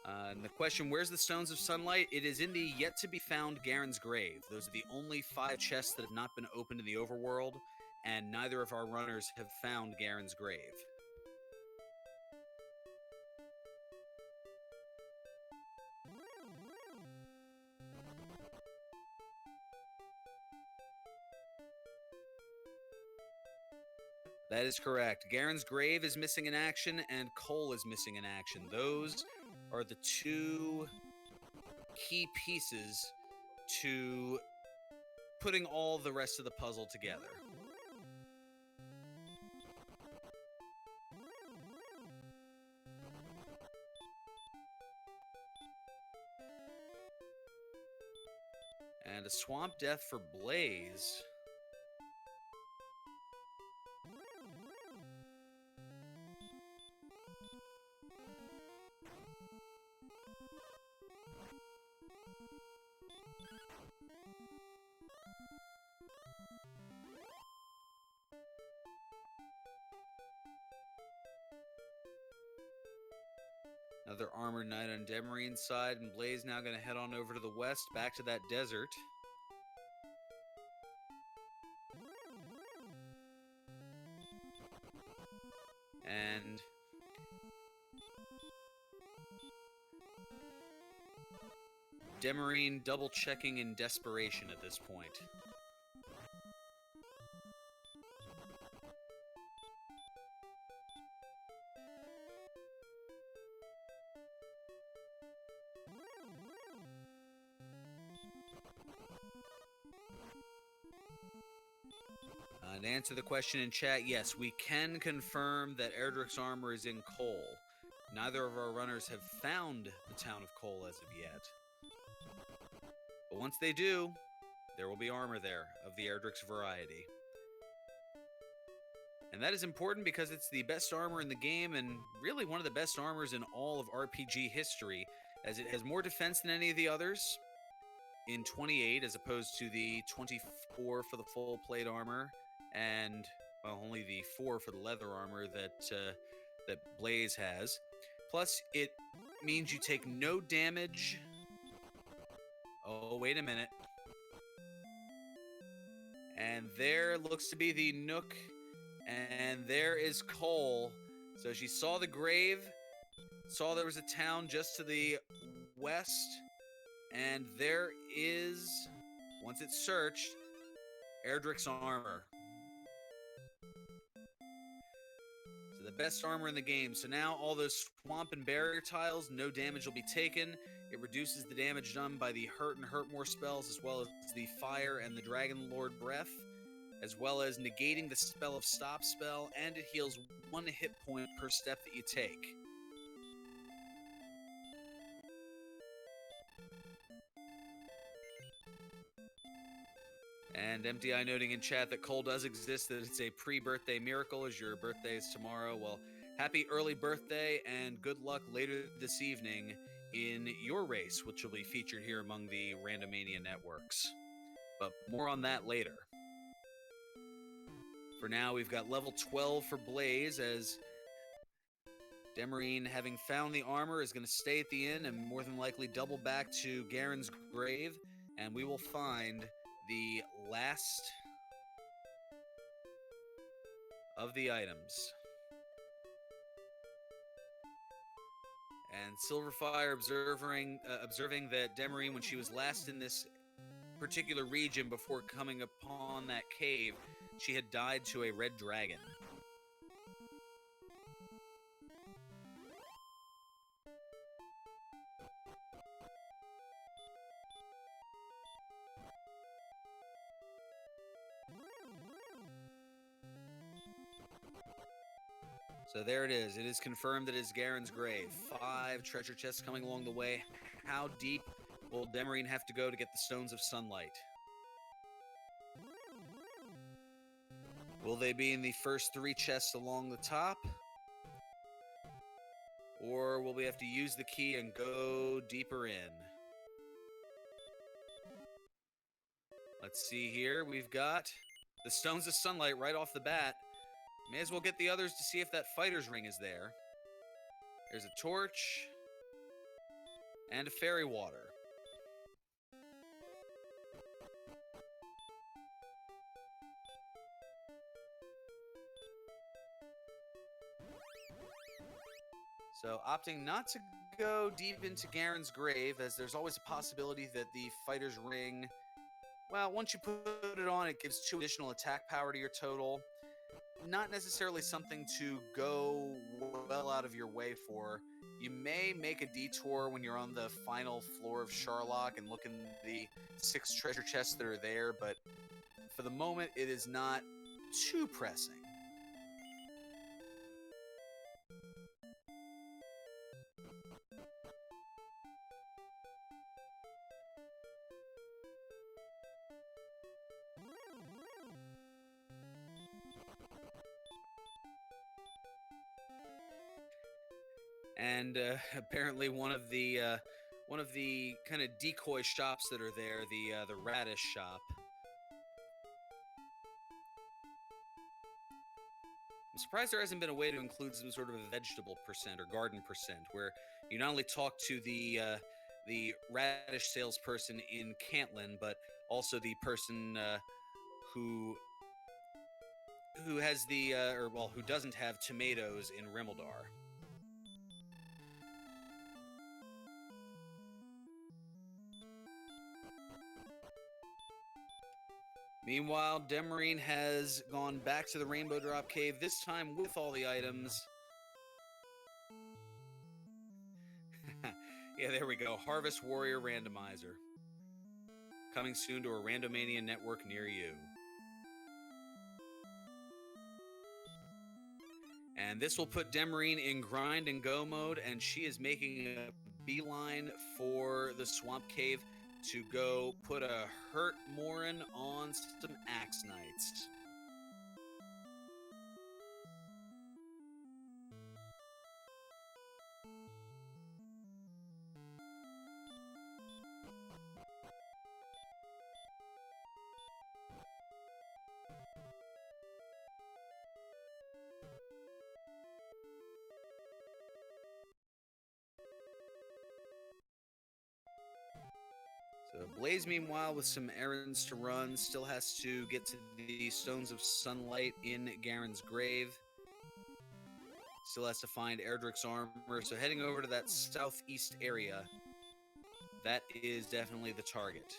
And the question, where's the Stones of Sunlight? It is in the yet-to-be-found Garen's Grave. Those are the only 5 chests that have not been opened in the overworld, and neither of our runners have found Garen's Grave. That is correct. Garen's Grave is missing in action, and Cole is missing in action. Those are the 2 key pieces to putting all the rest of the puzzle together. And a swamp death for Blaze. Another armored knight on Demarine's side, and Blaze now going to head on over to the west, back to that desert. And Demerine double-checking in desperation at this point. To answer the question in chat, yes, we can confirm that Erdrick's armor is in coal. Neither of our runners have found the town of Cole as of yet. But once they do, there will be armor there of the Erdrick's variety. And that is important because it's the best armor in the game and really one of the best armors in all of RPG history, as it has more defense than any of the others in 28 as opposed to the 24 for the full plate armor and only the 4 for the leather armor that Blaze has. Plus, it means you take no damage. Oh, wait a minute. And there looks to be the Nook, and there is Cole. So she saw the grave, saw there was a town just to the west, and there is, once it's searched, Erdrick's armor. So the best armor in the game. So now all those swamp and barrier tiles, no damage will be taken. It reduces the damage done by the hurt and hurt more spells, as well as the fire and the Dragon Lord breath, as well as negating the spell of stop spell, and it heals 1 hit point per step that you take. And MDI noting in chat that Cole does exist, that it's a pre-birthday miracle, as your birthday is tomorrow. Well, happy early birthday, and good luck later this evening in your race, which will be featured here among the Randomania networks. But more on that later. For now, we've got level 12 for Blaze, as Demerine, having found the armor, is going to stay at the inn and more than likely double back to Garen's grave, and we will find the last of the items. And Silverfire observing that Demerine, when she was last in this particular region before coming upon that cave, she had died to a red dragon. So there it is. It is confirmed that it is Garen's grave. 5 treasure chests coming along the way. How deep will Demerine have to go to get the Stones of Sunlight? Will they be in the first 3 chests along the top? Or will we have to use the key and go deeper in? Let's see here. We've got the Stones of Sunlight right off the bat. May as well get the others to see if that fighter's ring is there. There's a torch and a fairy water. So opting not to go deep into Garen's grave, as there's always a possibility that the fighter's ring, well, once you put it on, it gives 2 additional attack power to your total. Not necessarily something to go well out of your way for. You may make a detour when you're on the final floor of Sharlock and look in the 6 treasure chests that are there, but for the moment, it is not too pressing. And apparently one of the kind of decoy shops that are there, the radish shop. I'm surprised there hasn't been a way to include some sort of a vegetable percent or garden percent, where you not only talk to the radish salesperson in Cantlin, but also the person who has the who doesn't have tomatoes in Rimeldar. Meanwhile, Demerine has gone back to the Rainbow Drop Cave, this time with all the items. Yeah, there we go. Harvest Warrior Randomizer. Coming soon to a Randomania network near you. And this will put Demerine in grind and go mode, and she is making a beeline for the swamp cave to go put a hurt Morin on some Axe Knights. So Blaze, meanwhile, with some errands to run, still has to get to the Stones of Sunlight in Garen's grave. Still has to find Erdrick's armor, so heading over to that southeast area, that is definitely the target.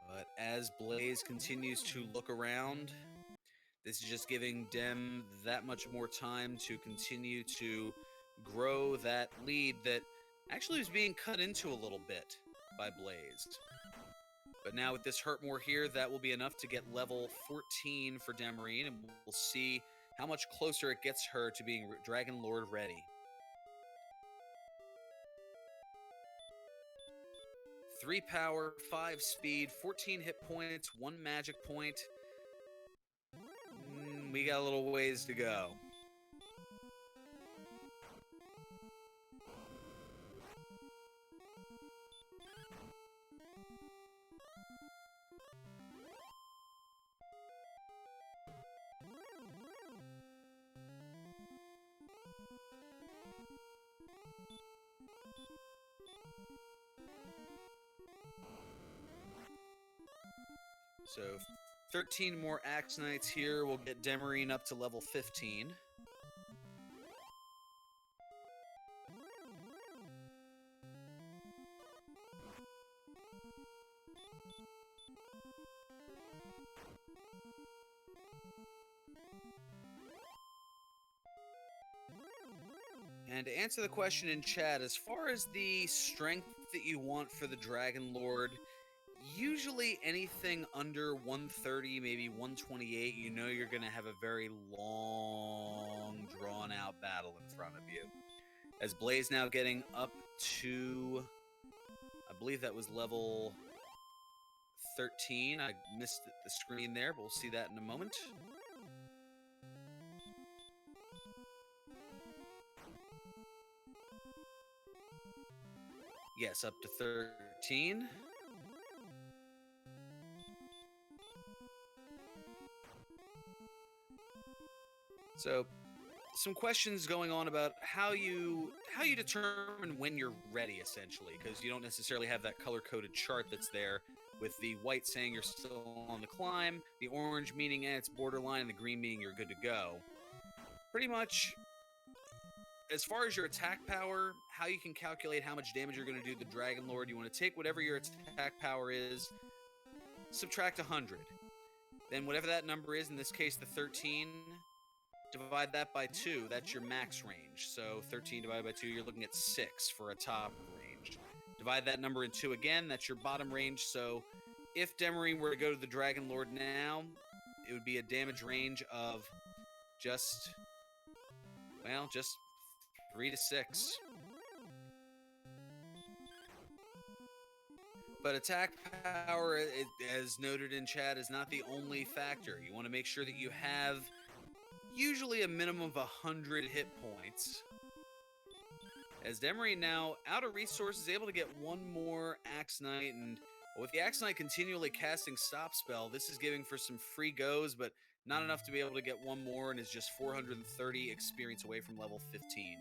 But as Blaze continues to look around, this is just giving Dem that much more time to continue to grow that lead that actually was being cut into a little bit by Blaze. But now with this Hurtmore here, that will be enough to get level 14 for Demerine, and we'll see how much closer it gets her to being Dragon Lord ready. 3 power, 5 speed, 14 hit points, 1 magic point. We got a little ways to go. So 13 more Axe Knights here will get Demerine up to level 15. And to answer the question in chat, as far as the strength that you want for the Dragon Lord, usually anything under 130, maybe 128, you know you're going to have a very long, drawn-out battle in front of you. As Blaze now getting up to, I believe that was level 13. I missed the screen there, but we'll see that in a moment. Yes, up to 13. So, some questions going on about how you determine when you're ready, essentially, because you don't necessarily have that color-coded chart that's there, with the white saying you're still on the climb, the orange meaning it's borderline, and the green meaning you're good to go. Pretty much, as far as your attack power, how you can calculate how much damage you're going to do the Dragon Lord, you want to take whatever your attack power is, subtract 100. Then whatever that number is, in this case the 13, divide that by 2. That's your max range. So 13 divided by 2, you're looking at 6 for a top range. Divide that number in 2 again, that's your bottom range. So if Demerine were to go to the Dragon Lord now, it would be a damage range of just 3 to 6. But attack power, as noted in chat, is not the only factor. You want to make sure that you have usually a minimum of 100 hit points. As Demerine now, out of resources, able to get 1 more Axe Knight, and with the Axe Knight continually casting Stop Spell, this is giving for some free goes, but not enough to be able to get 1 more, and is just 430 experience away from level 15.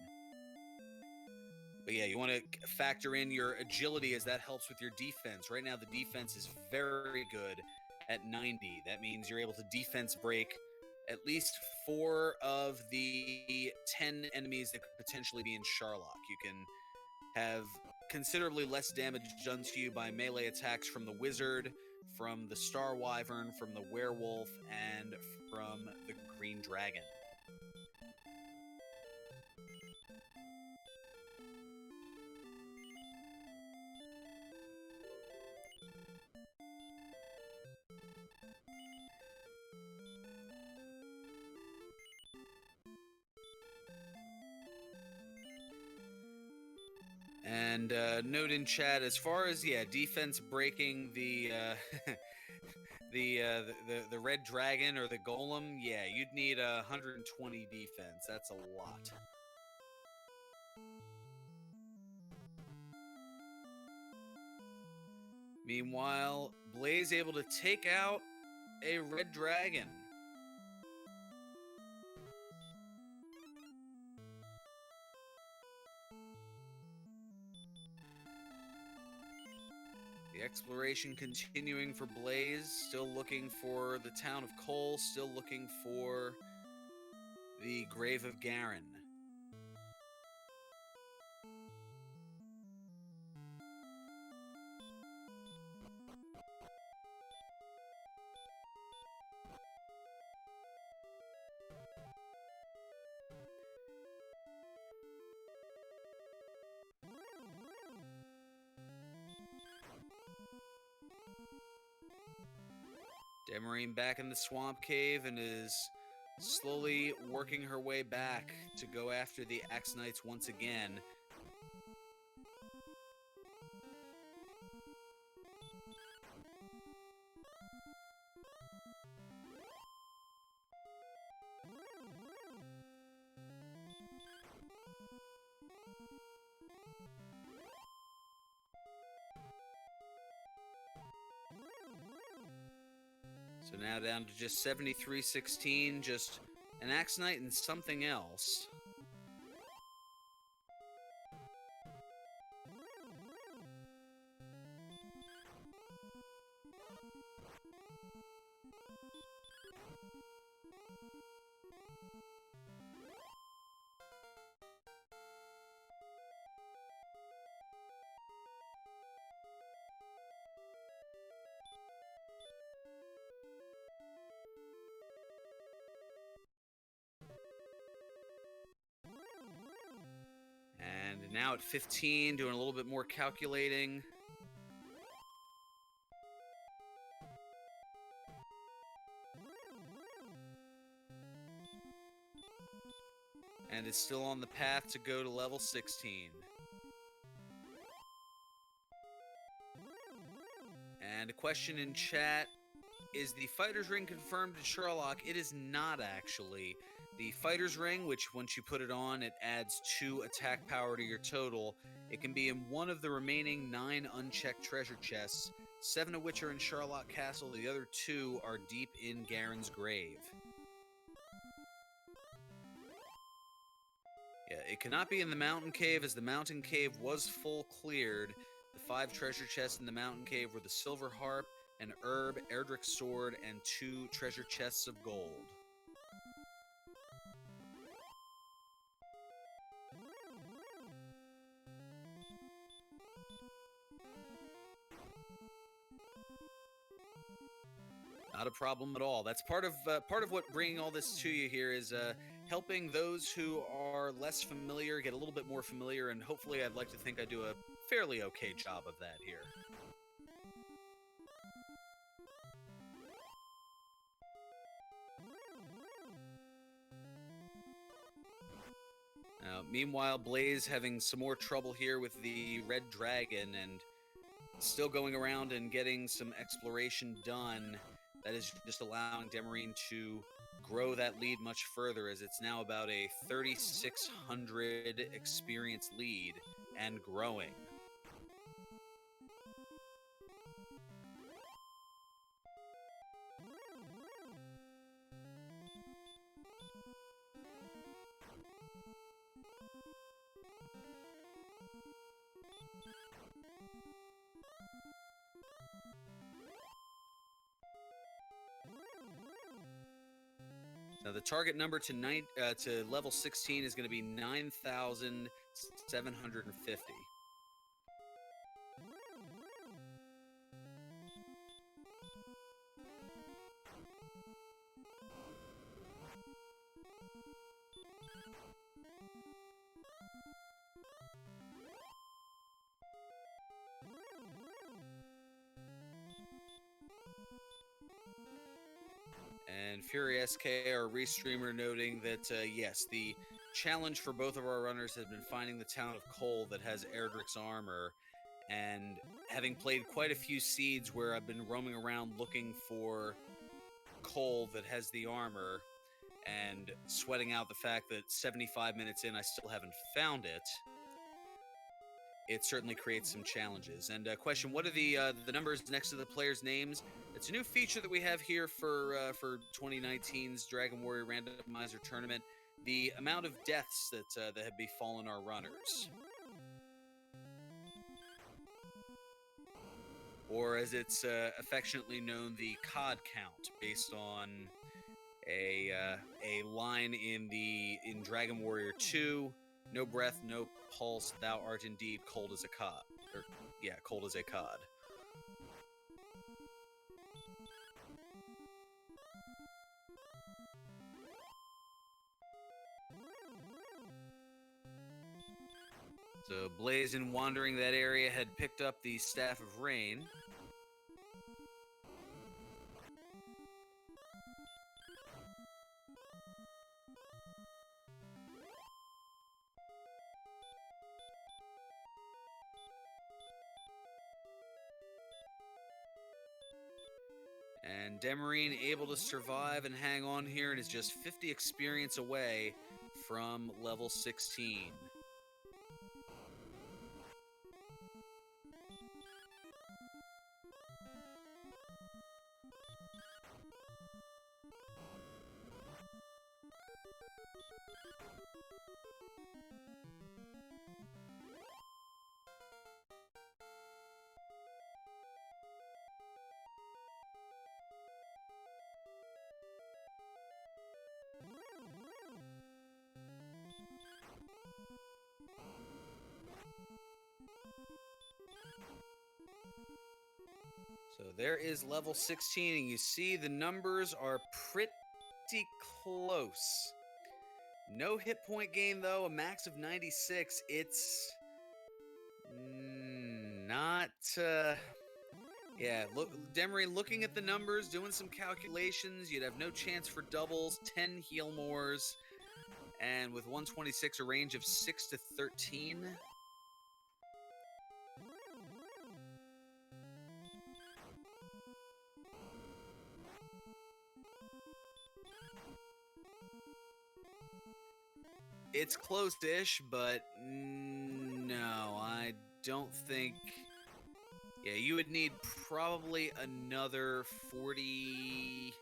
But yeah, you want to factor in your agility, as that helps with your defense. Right now, the defense is very good at 90. That means you're able to defense break at least 4 of the 10 enemies that could potentially be in Sharlock. You can have considerably less damage done to you by melee attacks from the wizard, from the Star Wyvern, from the Werewolf, and from the Green Dragon. And note in chat, as far as defense breaking the the red dragon or the golem, you'd need 120 defense. That's a lot. Meanwhile, Blaze able to take out a red dragon. The exploration continuing for Blaze, still looking for the town of Cole, still looking for the grave of Garen. Demerine back in the swamp cave and is slowly working her way back to go after the Axe Knights once again. So now down to just 73-16, just an Axe Knight and something else. And now at 15, doing a little bit more calculating. And is still on the path to go to level 16. And a question in chat, is the Fighter's Ring confirmed in Sherlock? It is not, actually. The Fighter's Ring, which once you put it on, it adds 2 attack power to your total. It can be in one of the remaining 9 unchecked treasure chests, 7 of which are in Sherlock Castle. The other 2 are deep in Garen's grave. Yeah, it cannot be in the Mountain Cave, as the Mountain Cave was full cleared. The 5 treasure chests in the Mountain Cave were the Silver Harp, an herb, Erdrick's sword, and 2 treasure chests of gold. Not a problem at all. That's part of what bringing all this to you here is helping those who are less familiar get a little bit more familiar, and hopefully I'd like to think I do a fairly okay job of that here. Meanwhile, Blaze having some more trouble here with the Red Dragon and still going around and getting some exploration done. That is just allowing Demerine to grow that lead much further, as it's now about a 3,600 experience lead and growing. Now the target number to level 16 is going to be 9,750. And Fury SK, our restreamer, noting that yes, the challenge for both of our runners has been finding the town of Cole that has Erdrick's armor. And having played quite a few seeds where I've been roaming around looking for Cole that has the armor, and sweating out the fact that 75 minutes in I still haven't found it, it certainly creates some challenges. And question: what are the numbers next to the players' names? It's a new feature that we have here for 2019's Dragon Warrior Randomizer tournament. The amount of deaths that have befallen our runners, or as it's affectionately known, the COD count, based on a line in Dragon Warrior 2. No breath, no pulse, thou art indeed cold as a cod. Or, yeah, cold as a cod. So Blaze, in wandering that area, had picked up the Staff of Rain. And Demerine able to survive and hang on here, and is just 50 experience away from level 16. So there is level 16, and you see the numbers are pretty close. No hit point gain, though, a max of 96. It's not... yeah, look, Demerine looking at the numbers, doing some calculations. You'd have no chance for doubles, 10 heal mores, and with 126, a range of 6 to 13. It's close-ish, but no, I don't think... Yeah, you would need probably another 40,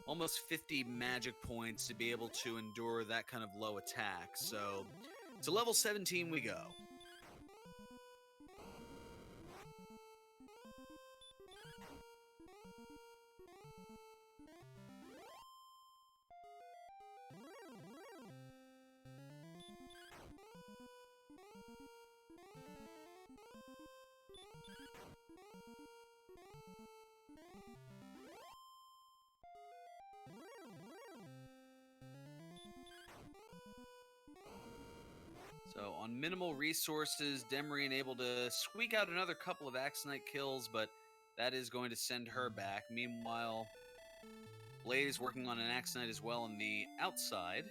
almost 50 magic points to be able to endure that kind of low attack. So, to level 17 we go. So on minimal resources, Demerine able to squeak out another couple of Axonite kills, but that is going to send her back. Meanwhile, Blaze working on an Axonite as well on the outside.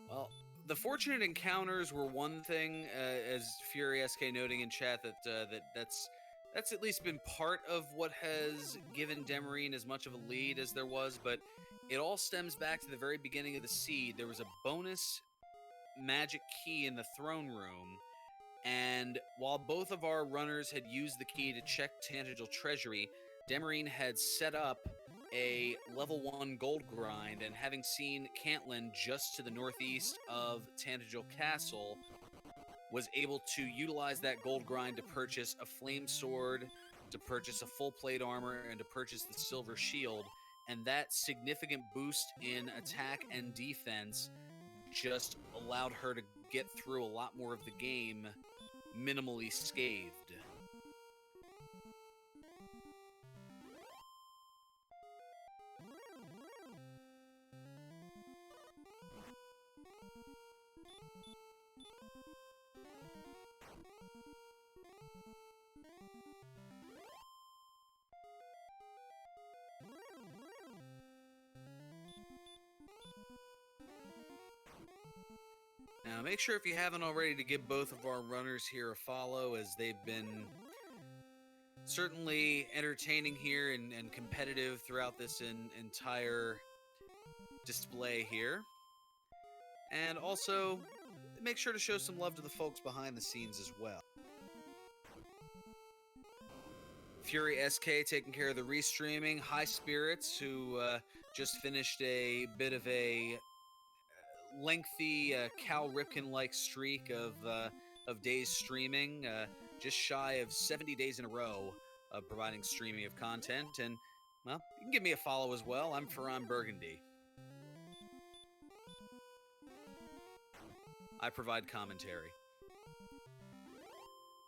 Well, the fortunate encounters were one thing, as Fury SK noting in chat that's at least been part of what has given Demerine as much of a lead as there was, but it all stems back to the very beginning of the seed. There was a bonus magic key in the throne room, and while both of our runners had used the key to check Tangential Treasury, Demerine had set up a level 1 gold grind, and having seen Cantlin just to the northeast of Tangential Castle, was able to utilize that gold grind to purchase a flame sword, to purchase a full plate armor, and to purchase the silver shield. And that significant boost in attack and defense just allowed her to get through a lot more of the game minimally scathed. Now, make sure if you haven't already to give both of our runners here a follow, as they've been certainly entertaining here and competitive throughout this entire display here. And also, make sure to show some love to the folks behind the scenes as well. Fury SK taking care of the restreaming. High Spirits, who just finished a bit of a lengthy Cal Ripken-like streak of days streaming, just shy of 70 days in a row of providing streaming of content. And, well, you can give me a follow as well. I'm FearonBurgundy. I provide commentary.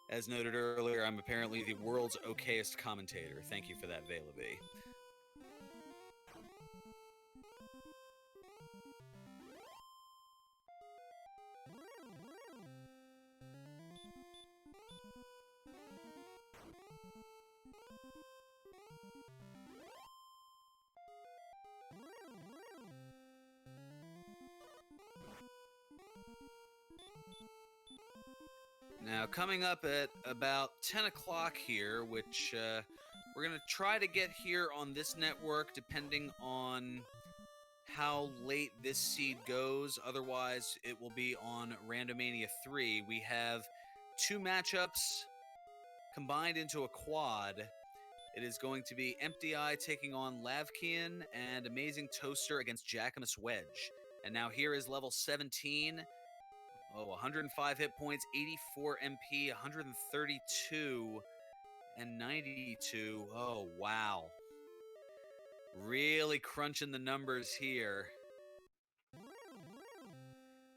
As noted earlier, I'm apparently the world's okayest commentator. Thank you for that, Velavi. Now, coming up at about 10 o'clock here, which we're going to try to get here on this network depending on how late this seed goes. Otherwise, it will be on Randomania 3. We have two matchups combined into a quad. It is going to be Empty Eye taking on Lavkian and Amazing Toaster against Jackamus Wedge. And now here is level 17. Oh, 105 hit points, 84 MP, 132, and 92. Oh, wow. Really crunching the numbers here.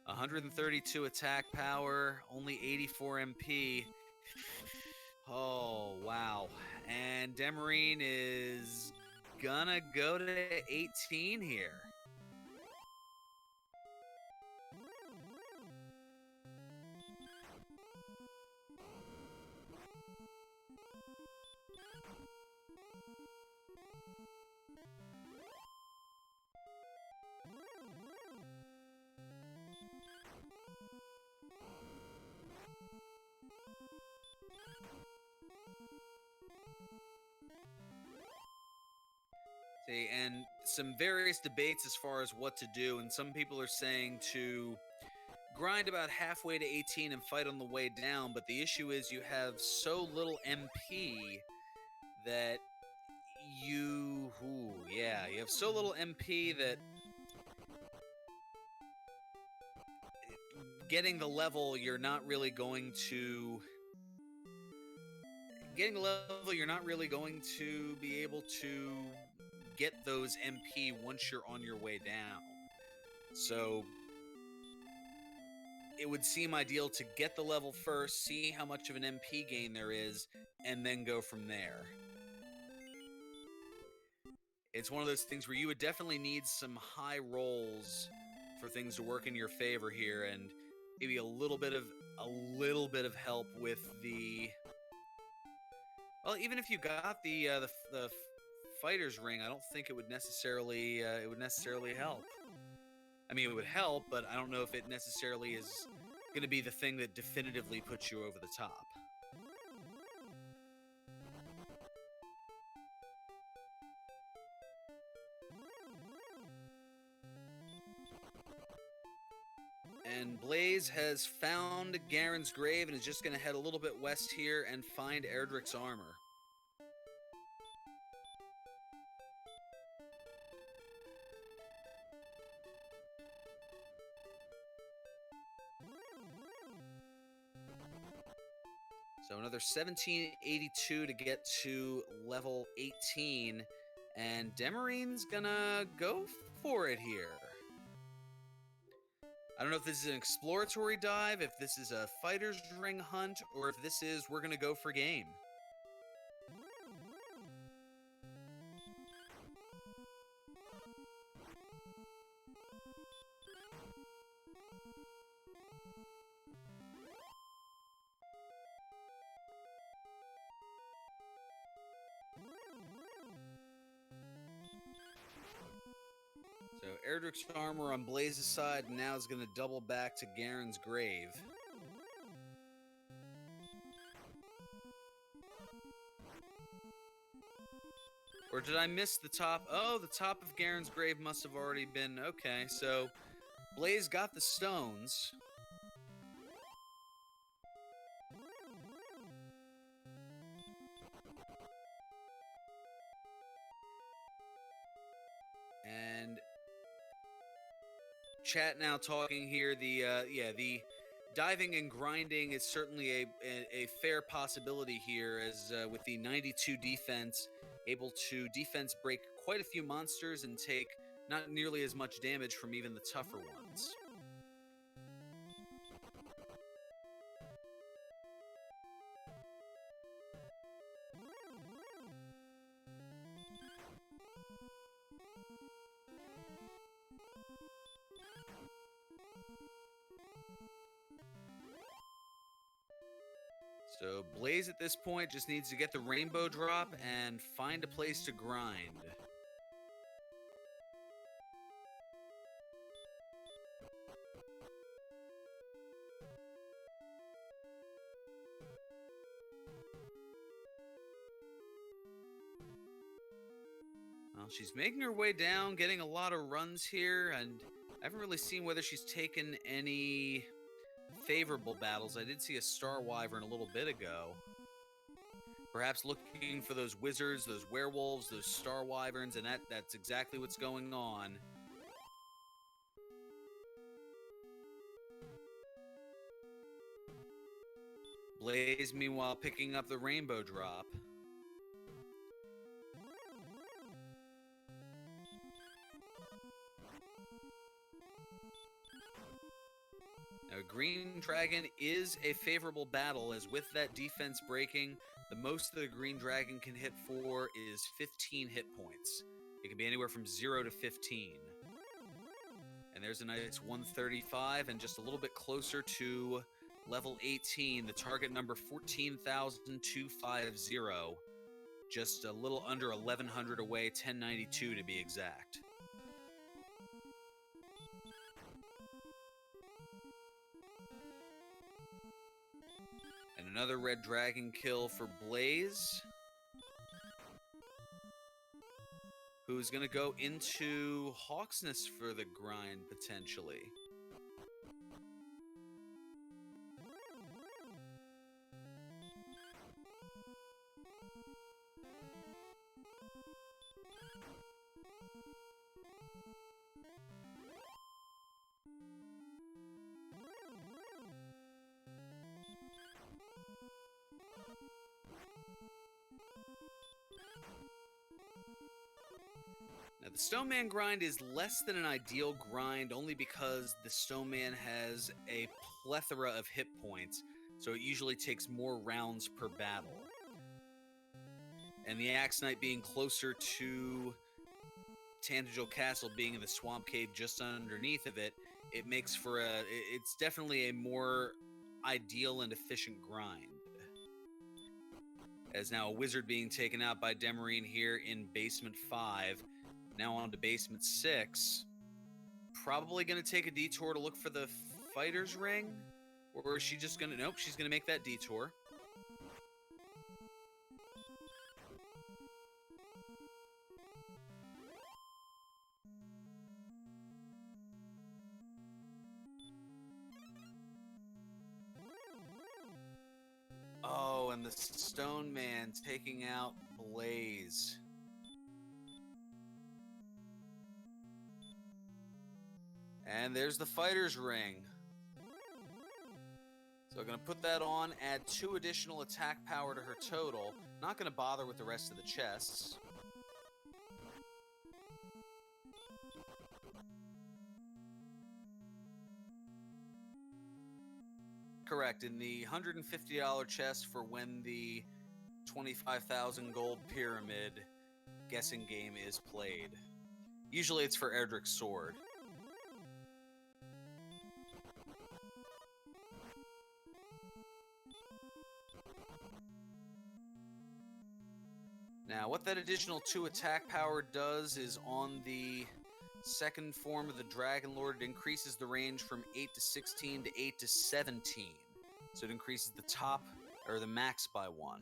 132 attack power, only 84 MP. Oh, wow. And Demerine is gonna go to 18 here. See, and some various debates as far as what to do, and some people are saying to grind about halfway to 18 and fight on the way down, but the issue is you have so little MP that you have so little MP that getting the level you're not really going to be able to get those MP once you're on your way down. So it would seem ideal to get the level first, see how much of an MP gain there is, and then go from there. It's one of those things where you would definitely need some high rolls for things to work in your favor here, and maybe a little bit of help with the. Well, even if you got the fighter's ring, I don't think it would necessarily help. I mean, it would help, but I don't know if it necessarily is going to be the thing that definitively puts you over the top. And Blaze has found Garen's grave and is just going to head a little bit west here and find Erdrick's armor. So another 1782 to get to level 18, and Demarine's gonna go for it here. I don't know if this is an exploratory dive, if this is a fighter's ring hunt, or if this is we're gonna go for game. So Erdrick's armor on Blaze's side, and now is going to double back to Garen's grave. Or did I miss the top? Oh, the top of Garen's grave must have already been... Okay, so Blaze got the stones. And chat now talking here. The diving and grinding is certainly a fair possibility here, as with the 92 defense, able to defense break quite a few monsters and take not nearly as much damage from even the tougher ones. So Blaze at this point just needs to get the rainbow drop and find a place to grind. Well, she's making her way down, getting a lot of runs here, and I haven't really seen whether she's taken any favorable battles. I did see a Star Wyvern a little bit ago. Perhaps looking for those wizards, those werewolves, those Star Wyverns, and that's exactly what's going on. Blaze, meanwhile, picking up the rainbow drop. Now, Green Dragon is a favorable battle, as with that defense breaking, the most that the Green Dragon can hit for is 15 hit points. It can be anywhere from 0 to 15. And there's a nice 135, and just a little bit closer to level 18, the target number 14,250. Just a little under 1,100 away, 1092 to be exact. And another red dragon kill for Blaze, who's going to go into Hawksness for the grind, potentially. Now, the Stoneman grind is less than an ideal grind only because the Stoneman has a plethora of hit points, so it usually takes more rounds per battle. And the Axe Knight being closer to Tangential Castle, being in the swamp cave just underneath of it, it makes for it's definitely a more ideal and efficient grind. As now a wizard being taken out by Demerine here in Basement 5. Now on to Basement 6. Probably going to take a detour to look for the Fighter's Ring? Or is she just going to... Nope, she's going to make that detour. Oh, and the Stone Man taking out Blaze. And there's the Fighter's Ring. So I'm going to put that on, add 2 additional attack power to her total. Not going to bother with the rest of the chests. Correct, in the $150 chest for when the 25,000 gold pyramid guessing game is played. Usually it's for Erdrick's sword. Now, what that additional 2 attack power does is on the second form of the Dragon Lord, it increases the range from 8 to 16 to 8 to 17. So it increases the top, or the max by 1.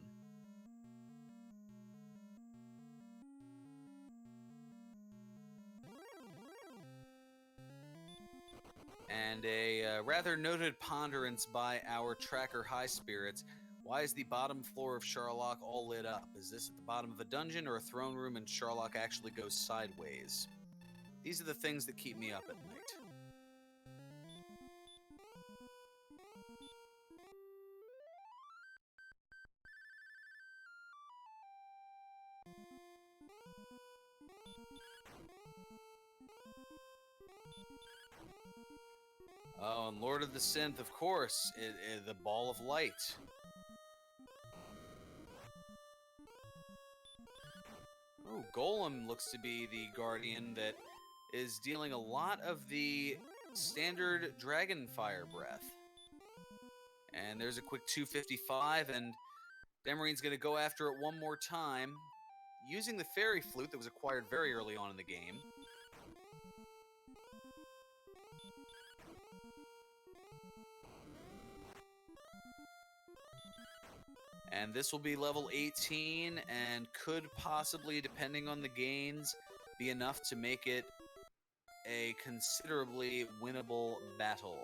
And a rather noted ponderance by our tracker High Spirits. Why is the bottom floor of Sharlock all lit up? Is this at the bottom of a dungeon or a throne room and Sharlock actually goes sideways? These are the things that keep me up at night. Oh, and Lord of the Synth, of course, the Ball of Light. Oh, Golem looks to be the Guardian that is dealing a lot of the standard Dragon Fire Breath. And there's a quick 255, and Demarine's going to go after it one more time, using the Fairy Flute that was acquired very early on in the game. And this will be level 18 and could possibly, depending on the gains, be enough to make it a considerably winnable battle.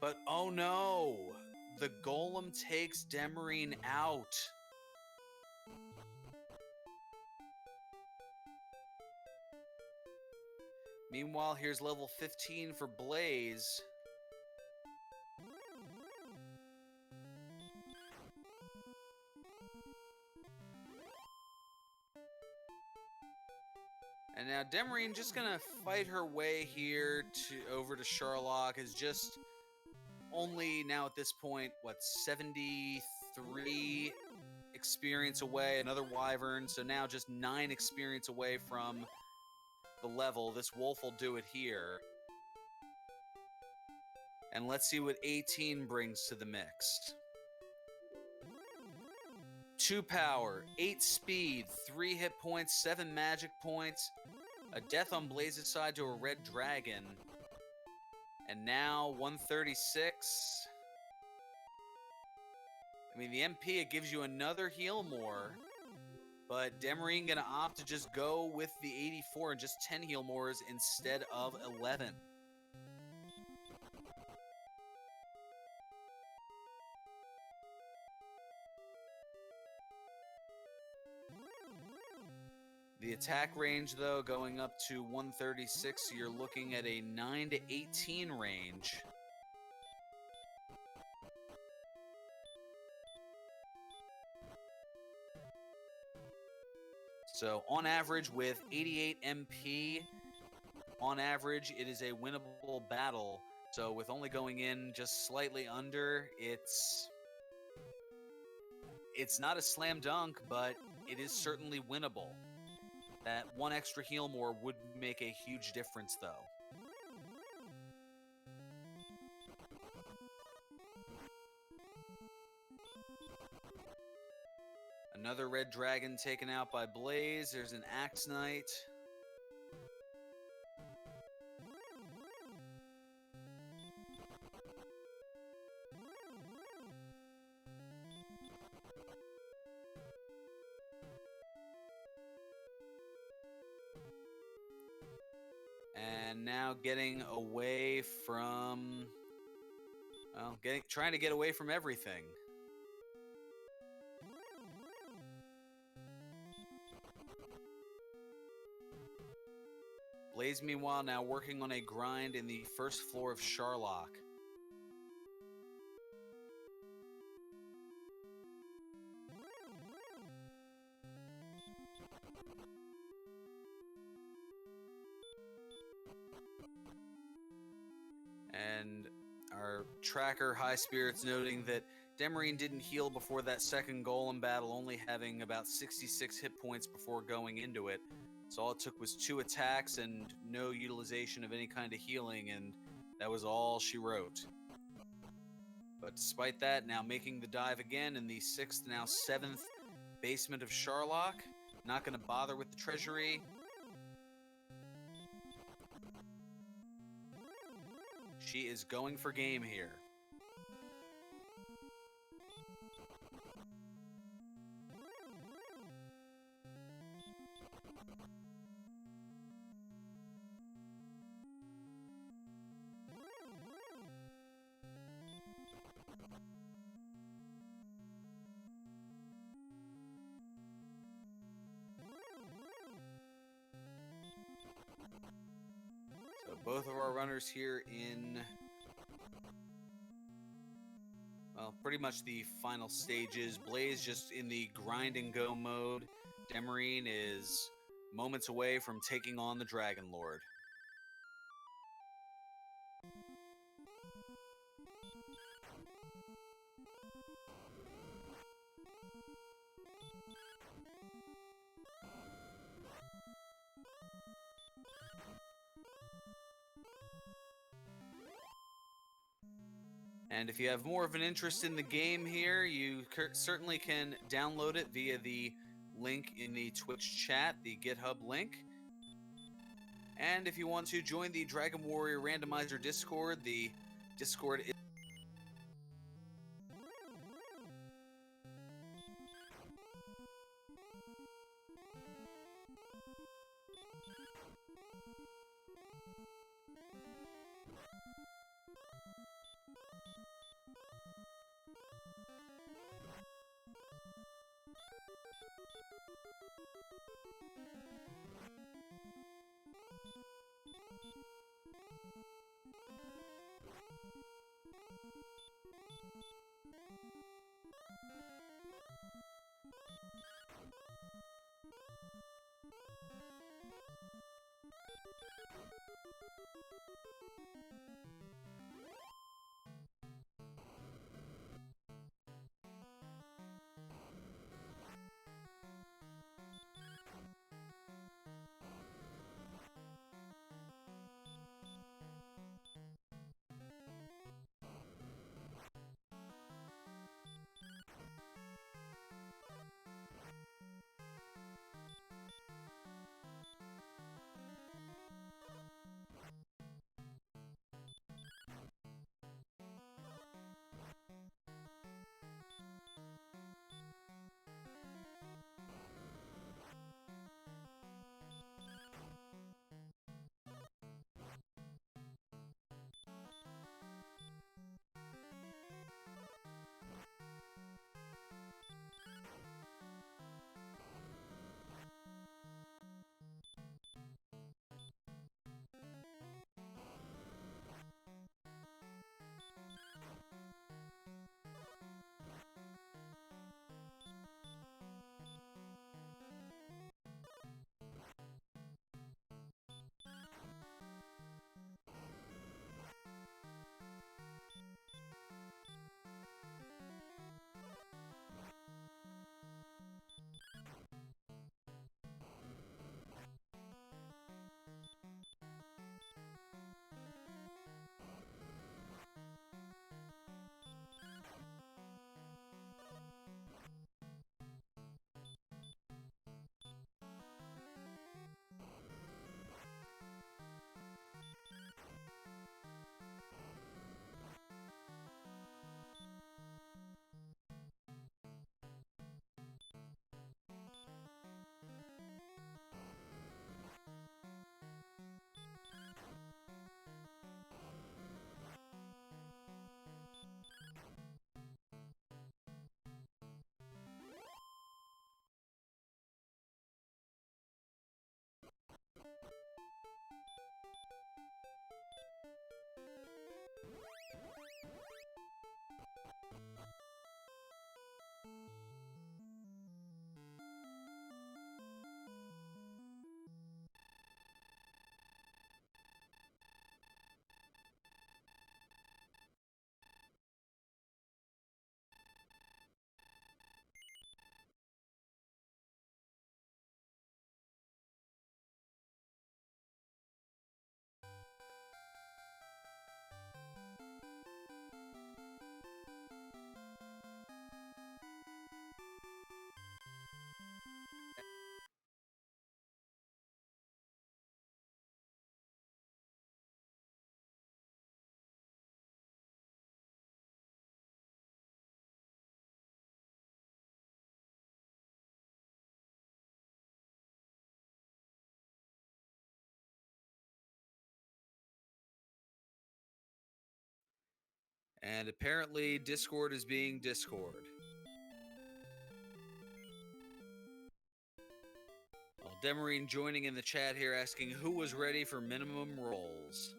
But oh no! The Golem takes Demerine out. Meanwhile, here's level 15 for Blaze. And now Demerine just gonna fight her way here over to Sharlock. Is just only now at this point, what, 73 experience away, another Wyvern, so now just 9 experience away from the level. This wolf will do it here. And let's see what 18 brings to the mix. 2 power, 8 speed, 3 hit points, 7 magic points, a death on Blaze's side to a red dragon, and now 136. I mean, the MP, it gives you another heal more, but Demerine gonna opt to just go with the 84 and just 10 heal mores instead of 11. The attack range, though, going up to 136, so you're looking at a 9 to 18 range. So, on average, with 88 MP, on average, it is a winnable battle. So, with only going in just slightly under, it's not a slam dunk, but it is certainly winnable. That 1 extra heal more would make a huge difference, though. Another red dragon taken out by Blaze. There's an Axe Knight. And now getting away from, well, trying to get away from everything. Blaze, meanwhile, now working on a grind in the first floor of Sharlock. And our tracker, High Spirits, noting that Demerine didn't heal before that second golem battle, only having about 66 hit points before going into it. So all it took was 2 attacks and no utilization of any kind of healing, and that was all she wrote. But despite that, now making the dive again in the 6th, now 7th basement of Sharlock. Not going to bother with the treasury. She is going for game here. So both of our runners here in, well, pretty much the final stages. Blaze just in the grind and go mode. Demerine is moments away from taking on the Dragon Lord. And if you have more of an interest in the game here, you certainly can download it via the link in the Twitch chat, the GitHub link. And if you want to join the Dragon Warrior Randomizer Discord, the Discord is And apparently Discord is being Discord. Well, Demerine joining in the chat here asking who was ready for minimum rolls.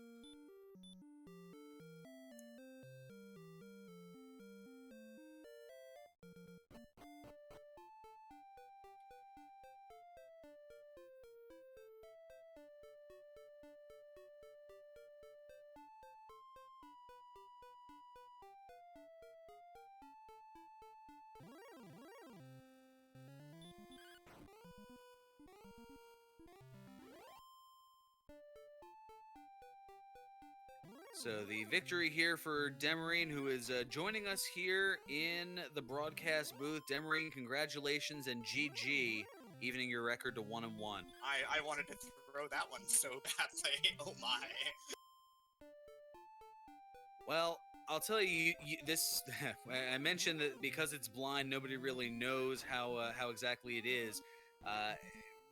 So the victory here for Demerine, who is joining us here in the broadcast booth. Demerine, congratulations and GG, evening your record to 1-1. I wanted to throw that one so badly. Oh my. Well, I'll tell you, this. I mentioned that because it's blind, nobody really knows how exactly it is.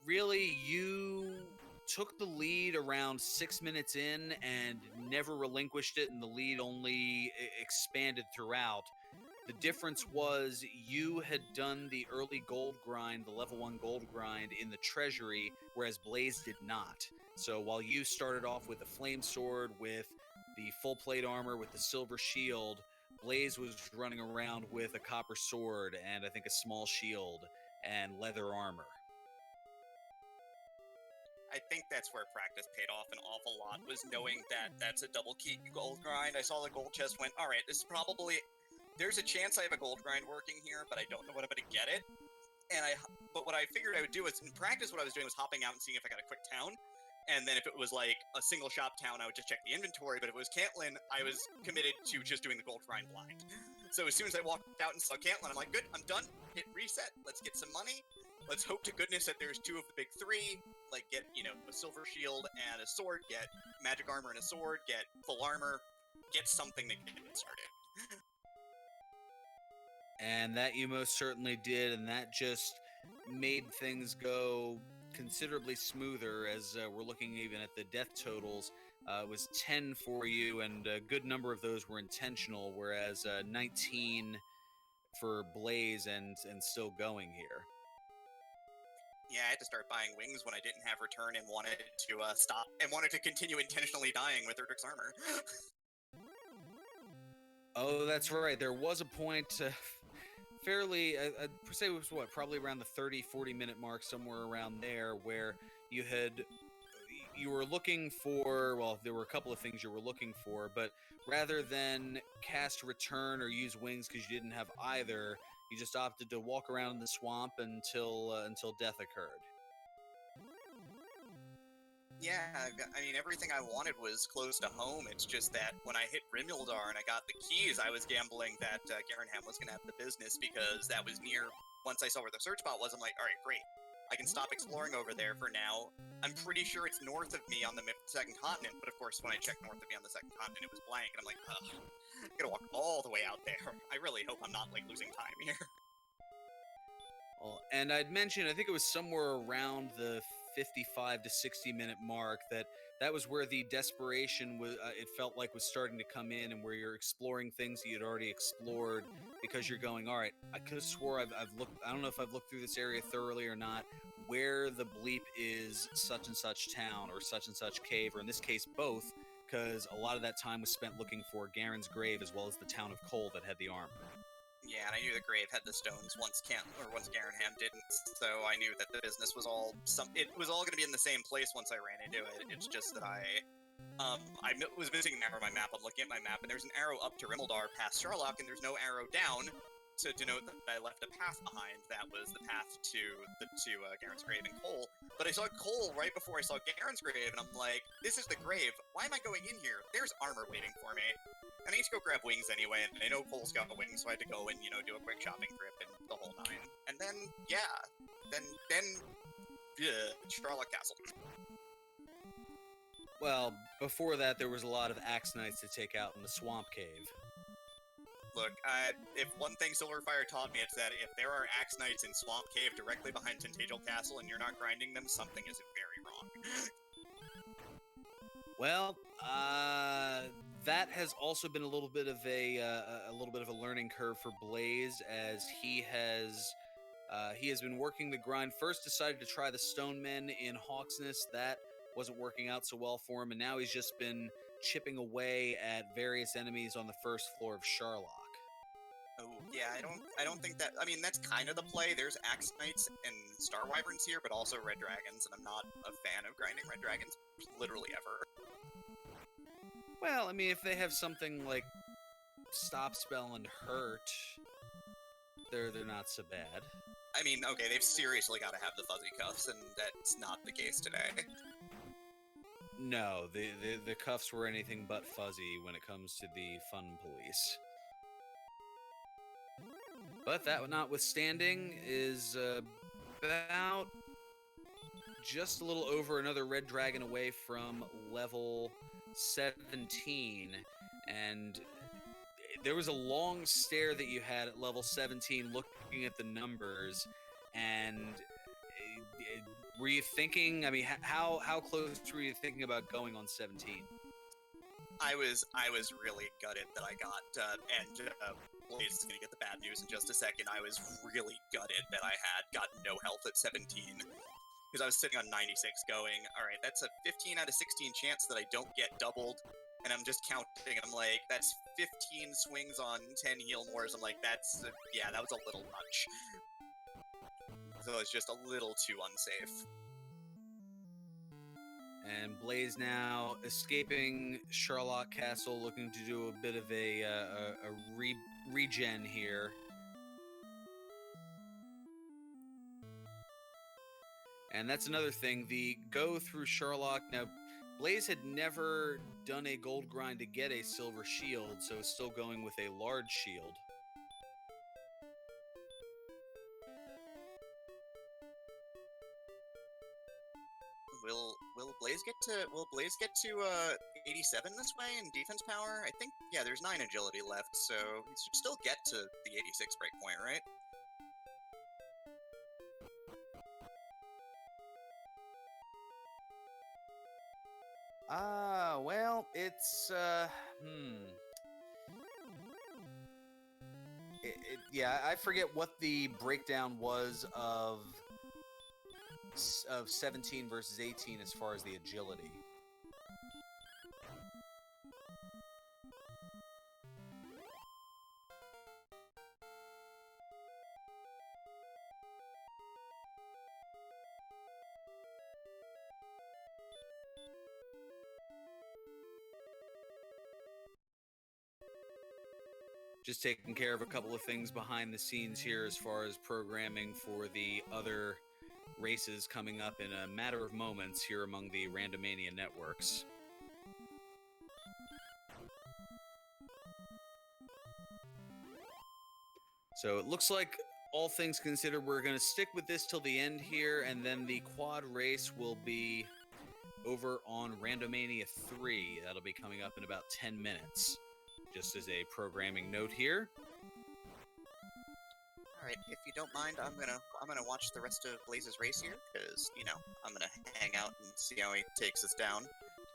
Really, you took the lead around 6 minutes in and never relinquished it, and the lead only expanded throughout. The difference was you had done the early gold grind, the level 1 gold grind in the treasury, whereas Blaze did not. So while you started off with a flame sword, with the full plate armor, with the silver shield, Blaze was running around with a copper sword and I think a small shield and leather armor. I think that's where practice paid off an awful lot, was knowing that that's a double key gold grind. I saw the gold chest, went, alright, this is probably... There's a chance I have a gold grind working here, but I don't know when I'm going to get it. But what I figured I would do is, in practice, what I was doing was hopping out and seeing if I got a quick town. And then if it was like a single shop town, I would just check the inventory. But if it was Cantlin, I was committed to just doing the gold grind blind. So as soon as I walked out and saw Cantlin, I'm like, good, I'm done. Hit reset. Let's get some money. Let's hope to goodness that there's 2 of the big 3. Like, get, a silver shield and a sword. Get magic armor and a sword. Get full armor. Get something to get it started. And that you most certainly did, and that just made things go considerably smoother as we're looking even at the death totals. It was 10 for you, and a good number of those were intentional, whereas 19 for Blaze and still going here. Yeah, I had to start buying wings when I didn't have return and wanted to stop and wanted to continue intentionally dying with Erdrick's armor. Oh, that's right. There was a point fairly, I'd say it was what, probably around the 30-40 minute mark, somewhere around there, where you were looking for, well, there were a couple of things you were looking for, but rather than cast return or use wings because you didn't have either, you just opted to walk around in the swamp until death occurred. Yeah, I mean, everything I wanted was close to home. It's just that when I hit Rimildar and I got the keys, I was gambling that Garenham was going to have the business because that was near. Once I saw where the search spot was, I'm like, all right, great. I can stop exploring over there for now. I'm pretty sure it's north of me on the second continent, but of course, when I checked north of me on the second continent, it was blank, and I'm like, ugh, I'm gonna walk all the way out there. I really hope I'm not, like, losing time here. Well, and I'd mentioned, I think it was somewhere around the 55 to 60 minute mark that was where the desperation was. It felt like was starting to come in, and where you're exploring things that you'd already explored because you're going, all right, I could have swore I've looked. I don't know if I've looked through this area thoroughly or not. Where the bleep is such and such town or such and such cave, or in this case both, because a lot of that time was spent looking for Garen's grave as well as the town of Cole that had the armor. Yeah, and I knew the grave had the stones once Garenham didn't, so I knew that the business was all it was all going to be in the same place once I ran into it. It's just that I was missing an arrow on my map. I'm looking at my map, and there's an arrow up to Rimildar past Sharlock, and there's no arrow down to denote that I left a path behind. That was the path to Garen's grave and Cole. But I saw Cole right before I saw Garen's grave, and I'm like, this is the grave. Why am I going in here? There's armor waiting for me. And I need to go grab wings anyway, and I know Cole's got wings, so I had to go and, do a quick shopping trip and the whole nine. And then, yeah, Sharlock Castle. Well, before that, there was a lot of axe knights to take out in the swamp cave. Look, if one thing Silverfire taught me, it's that if there are axe knights in Swamp Cave directly behind Tintagel Castle and you're not grinding them, something is very wrong. Well, that has also been a little bit of a learning curve for Blaze, as he has been working the grind. First, decided to try the Stonemen in Hawksness. That wasn't working out so well for him, and now he's just been chipping away at various enemies on the first floor of Sharlock. Oh yeah, I don't think that. I mean, that's kind of the play. There's Axe Knights and Star Wyverns here, but also Red Dragons, and I'm not a fan of grinding Red Dragons literally ever. Well, I mean, if they have something like Stop Spell and Hurt, they're not so bad. I mean, okay, they've seriously got to have the fuzzy cuffs, and that's not the case today. No, the cuffs were anything but fuzzy when it comes to the fun police. But that notwithstanding is about just a little over another red dragon away from level 17, and there was a long stare that you had at level 17 looking at the numbers, and were you thinking, I mean, how close were you thinking about going on 17? I was really gutted that I got, and Blaze is gonna get the bad news in just a second. I was really gutted that I had gotten no health at 17, because I was sitting on 96 going, alright, that's a 15 out of 16 chance that I don't get doubled, and I'm just counting, and I'm like, that's 15 swings on 10 heal mores. I'm like, yeah, that was a little much. So it's just a little too unsafe. And Blaze now escaping Sherlock Castle, looking to do a bit of a regen here. And that's another thing, the go through Sherlock. Now, Blaze had never done a gold grind to get a silver shield, so is still going with a large shield. Will Blaze get to 87 this way in defense power? I think, yeah, there's 9 agility left, so he should still get to the 86 breakpoint, right? Well, it's yeah, I forget what the breakdown was of 17 versus 18 as far as the agility. Just taking care of a couple of things behind the scenes here as far as programming for the other races coming up in a matter of moments here among the Randomania networks. So it looks like, all things considered, we're going to stick with this till the end here, and then the quad race will be over on Randomania 3. That'll be coming up in about 10 minutes. Just as a programming note here. Alright, if you don't mind, I'm gonna watch the rest of Blaze's race here, because, you know, I'm gonna hang out and see how he takes us down.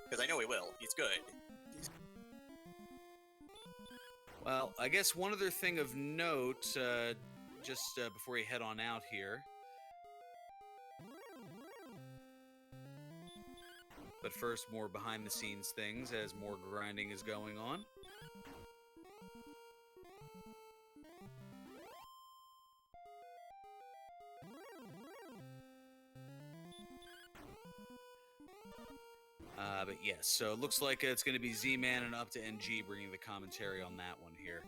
Because I know he will. He's good. Well, I guess one other thing of note, just before you head on out here. But first, more behind-the-scenes things as more grinding is going on. But yes, so it looks like it's going to be Z-Man and Up to NG bringing the commentary on that one here.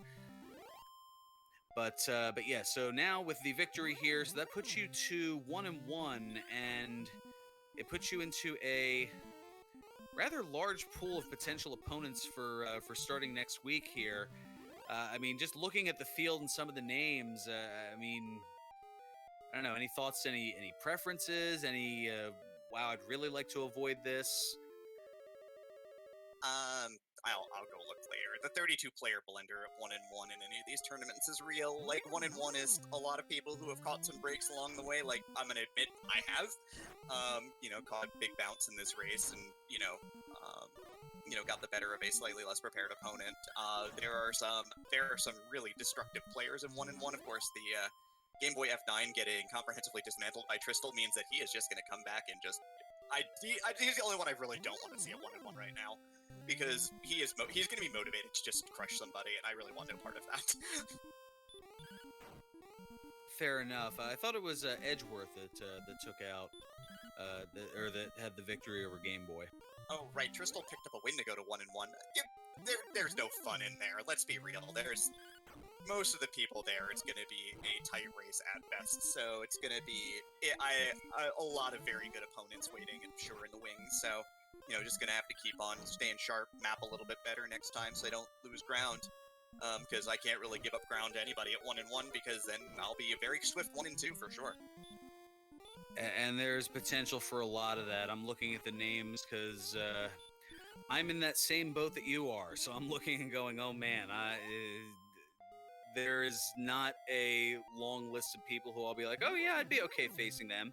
But yeah, so now with the victory here, so that puts you to 1-1, and it puts you into a rather large pool of potential opponents for starting next week here. I mean, just looking at the field and some of the names, I mean, I don't know, any thoughts, any preferences, any, wow, I'd really like to avoid this? I'll go look later. The 32-player blender of 1-1 in any of these tournaments is real. Like, 1-1 is a lot of people who have caught some breaks along the way. Like, I'm gonna admit I have, you know, caught big bounce in this race, and, you know, got the better of a slightly less prepared opponent. There are some really destructive players in 1-1. Of course, the Game Boy F9 getting comprehensively dismantled by Tristol means that he is just going to come back and just. He's the only one I really don't want to see at 1-1 right now, because he's going to be motivated to just crush somebody, and I really want no part of that. Fair enough. I thought it was Edgeworth that took out, that had the victory over Game Boy. Oh, right. Tristol picked up a win to go to 1-1. There's no fun in there. Let's be real. There's most of the people there. It's going to be a tight race at best. So it's going to be a lot of very good opponents waiting, I'm sure, in the wings. So, just going to have to keep on staying sharp, map a little bit better next time so I don't lose ground. Because I can't really give up ground to anybody at 1-1, because then I'll be a very swift 1-2 for sure. And there's potential for a lot of that. I'm looking at the names because I'm in that same boat that you are. So I'm looking and going, oh man, there is not a long list of people who I'll be like, oh yeah, I'd be okay facing them.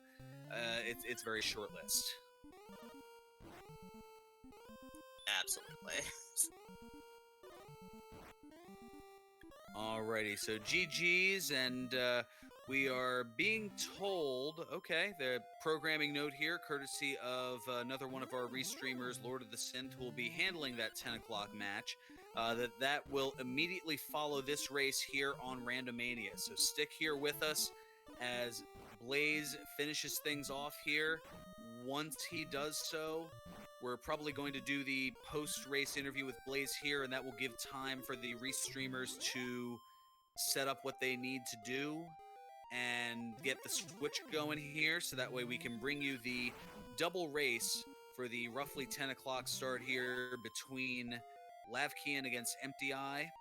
It's a very short list. Absolutely. Alrighty, so GG's, and we are being told, okay, the programming note here, courtesy of another one of our restreamers, Lord of the Synth, who will be handling that 10 o'clock match, that will immediately follow this race here on Randomania. So stick here with us as Blaze finishes things off here. Once he does so, we're probably going to do the post-race interview with Blaze here, and that will give time for the restreamers to set up what they need to do and get the switch going here, so that way we can bring you the double race for the roughly 10 o'clock start here between Lavkian against Empty Eye,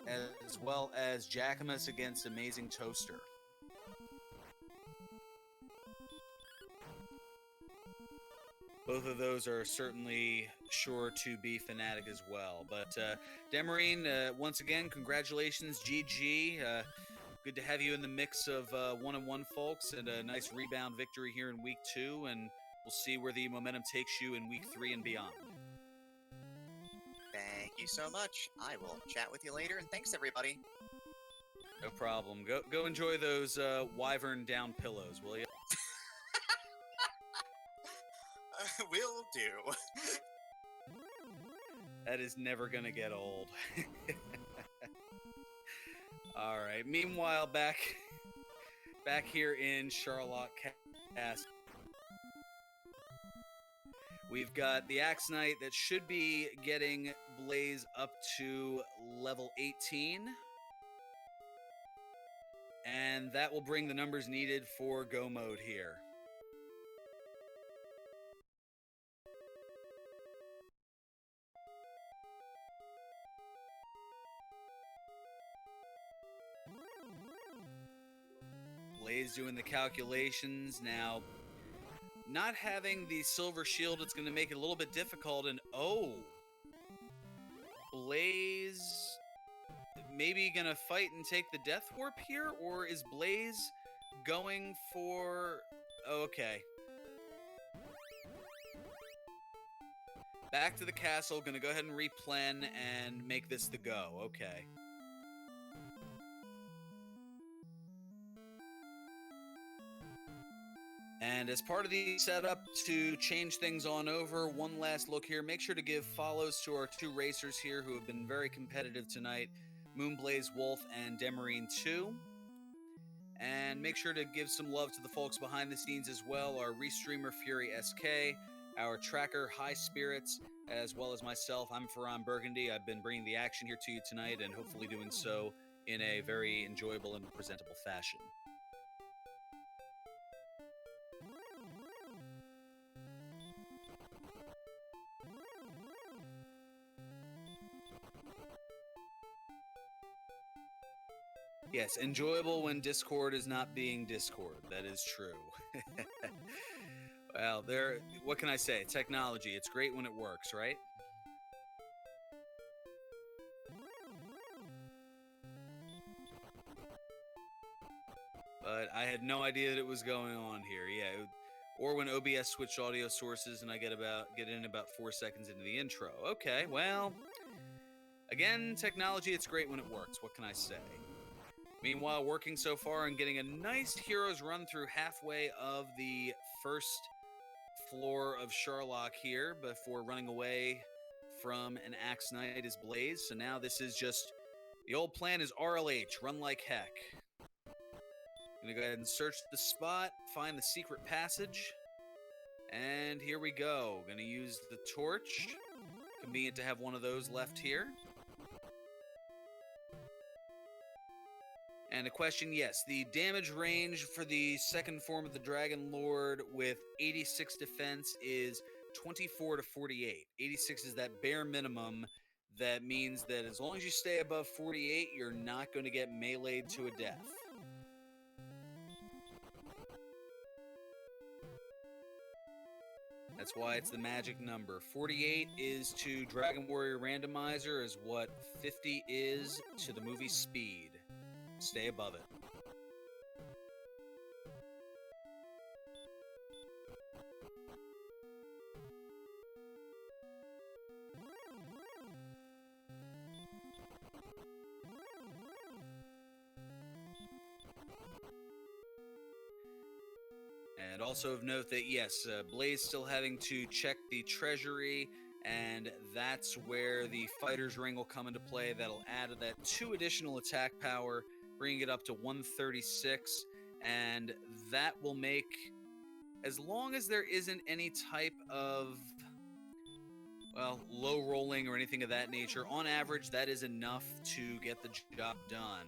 as well as Jackamus against Amazing Toaster. Both of those are certainly sure to be Fnatic as well. But Demerine, once again, congratulations, GG. Good to have you in the mix of 1-1 folks, and a nice rebound victory here in Week 2, and we'll see where the momentum takes you in Week 3 and beyond. Thank you so much. I will chat with you later, and thanks, everybody. No problem. Go enjoy those wyvern down pillows, will you? Will do. That is never gonna get old. All right. Meanwhile, back here in Charlotte Cast, we've got the Axe Knight that should be getting Blaze up to level 18. And that will bring the numbers needed for go mode here. Blaze doing the calculations now. Not having the silver shield, it's going to make it a little bit difficult. And Blaze maybe going to fight and take the Death Warp here, or is Blaze going for... Okay. Back to the castle, going to go ahead and replan and make this the go. Okay. And as part of the setup to change things on over, one last look here. Make sure to give follows to our two racers here who have been very competitive tonight, moonblazewolf and Demerine2. And make sure to give some love to the folks behind the scenes as well, our restreamer Fury SK, our tracker High Spirits, as well as myself. I'm FearonBurgundy. I've been bringing the action here to you tonight, and hopefully doing so in a very enjoyable and presentable fashion. Yes, enjoyable when Discord is not being Discord. That is true. Well, what can I say? Technology, it's great when it works, right? But I had no idea that it was going on here. Yeah, Or when OBS switched audio sources and I get in about 4 seconds into the intro. Okay, well, again, technology, it's great when it works. What can I say? Meanwhile, working so far and getting a nice hero's run through halfway of the first floor of Sherlock here before running away from an Axe Knight is Blaze. So now this is just, the old plan is RLH, run like heck. Gonna go ahead and search the spot, find the secret passage, and here we go. Gonna use the torch. Convenient to have one of those left here. And a question, yes, the damage range for the second form of the Dragon Lord with 86 defense is 24 to 48. 86 is that bare minimum. That means that as long as you stay above 48, you're not going to get meleeed to a death. That's why it's the magic number. 48 is to Dragon Warrior Randomizer is what 50 is to the movie Speed. Stay above it. And also of note that, yes, Blaze still having to check the treasury, and that's where the Fighter's Ring will come into play. That'll add that 2 additional attack power, bringing it up to 136, and that will make, as long as there isn't any type of, well, low rolling or anything of that nature, on average, that is enough to get the job done.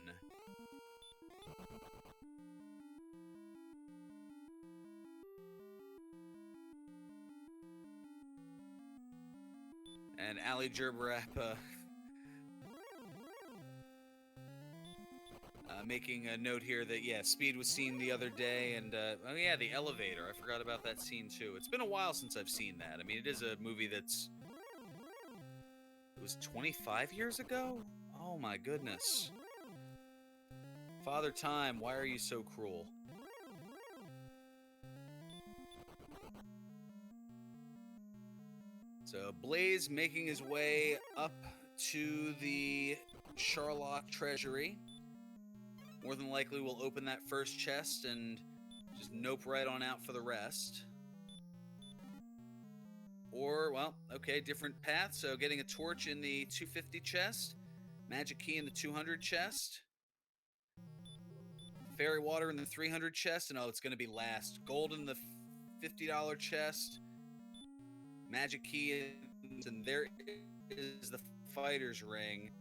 And Ali Gerberap making a note here that, yeah, Speed was seen the other day, and, oh yeah, the elevator. I forgot about that scene, too. It's been a while since I've seen that. I mean, it is a movie that's... It was 25 years ago? Oh, my goodness. Father Time, why are you so cruel? So, Blaze making his way up to the Sherlock Treasury. More than likely we'll open that first chest and just nope right on out for the rest. Or, well, okay, different path. So getting a torch in the 250 chest. Magic key in the 200 chest. Fairy water in the 300 chest. And oh, it's going to be last. Gold in the $50 chest. Magic key in, and there is the Fighter's Ring.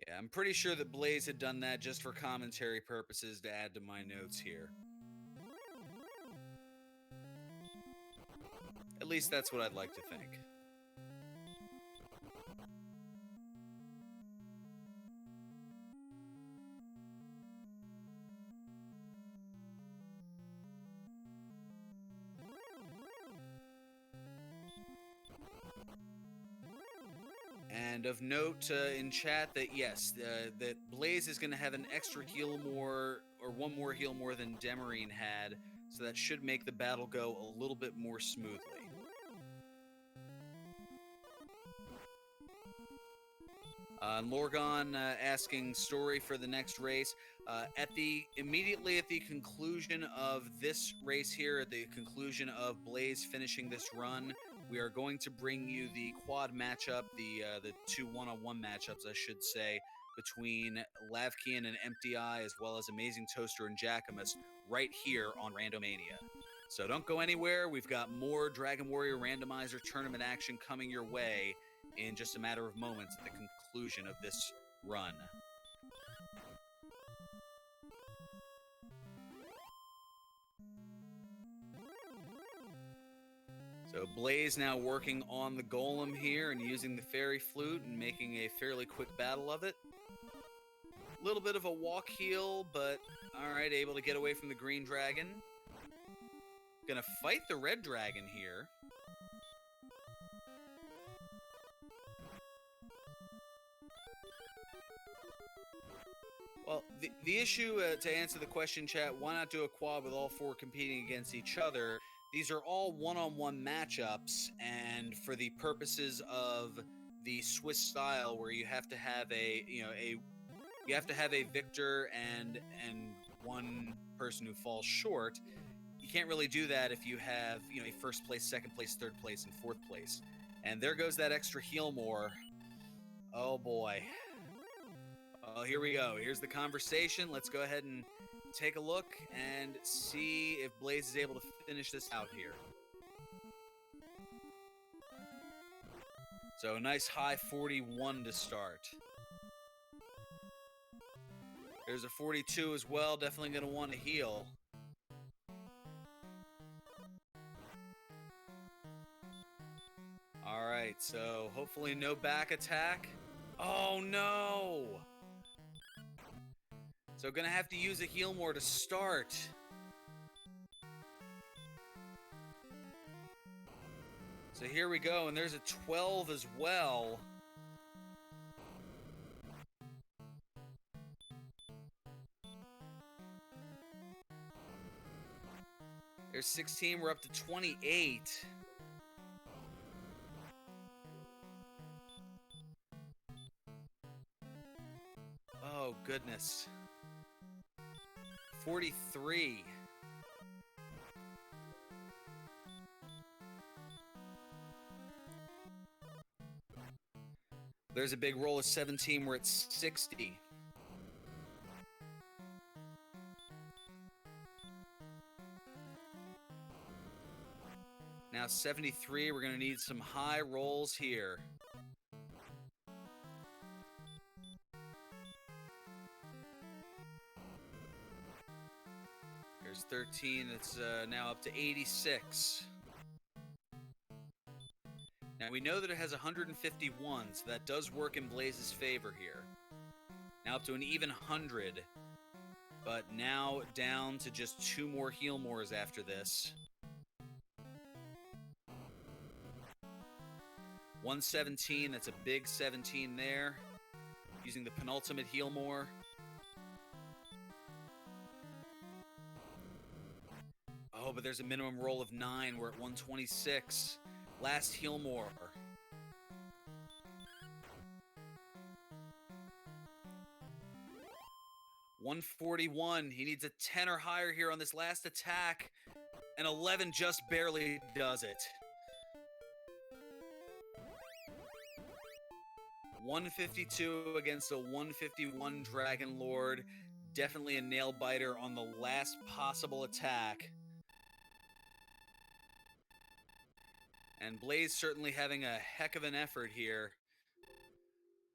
Yeah, I'm pretty sure that Blaze had done that just for commentary purposes to add to my notes here. At least that's what I'd like to think. And of note in chat that, yes, that Blaze is going to have an extra heal more, or 1 more heal more than Demerine had, so that should make the battle go a little bit more smoothly. Lorgon asking story for the next race. Immediately at the conclusion of this race here, at the conclusion of Blaze finishing this run, we are going to bring you the quad matchup, the 2 one-on-one matchups, I should say, between Lavkian and Empty Eye, as well as Amazing Toaster and Jackamus, right here on Randomania. So don't go anywhere. We've got more Dragon Warrior Randomizer tournament action coming your way in just a matter of moments at the conclusion of this run. So Blaze now working on the golem here and using the fairy flute and making a fairly quick battle of it. A little bit of a walk heal, but alright, able to get away from the green dragon. Gonna fight the red dragon here. Well, the issue, to answer the question, chat, why not do a quad with all four competing against each other? These are all one-on-one matchups, and for the purposes of the Swiss style, where you have to have you have to have a victor and one person who falls short. You can't really do that if you have a first place, second place, third place, and fourth place. And there goes that extra heal more. Oh boy. Well, here we go. Here's the conversation. Let's go ahead and take a look and see if Blaze is able to finish this out here. So a nice high 41 to start. There's a 42 as well. Definitely going to want to heal. All right, so hopefully no back attack. Oh no! So gonna have to use a heal more to start. So here we go, and there's a 12 as well. There's 16, we're up to 28. Oh, goodness. 43. There's a big roll of 17, we're at 60. Now 73, we're going to need some high rolls here. There's 13, it's now up to 86. Now we know that it has 151, so that does work in Blaze's favor here. Now up to an even 100, but now down to just 2 more heal mores after this. 117, that's a big 17 there. Using the penultimate heal more. Oh, but there's a minimum roll of 9. We're at 126. Last heal more. $141. He needs a 10 or higher here on this last attack. And 11 just barely does it. 152 against a 151 Dragon Lord. Definitely a nail biter on the last possible attack. And Blaze certainly having a heck of an effort here.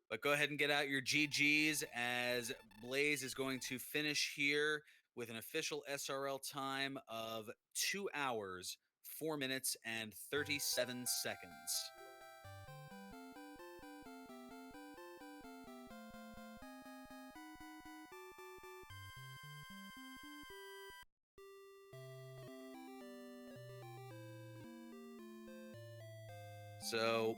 But go ahead and get out your GGs, as Blaze is going to finish here with an official SRL time of 2 hours, 4 minutes, and 37 seconds. So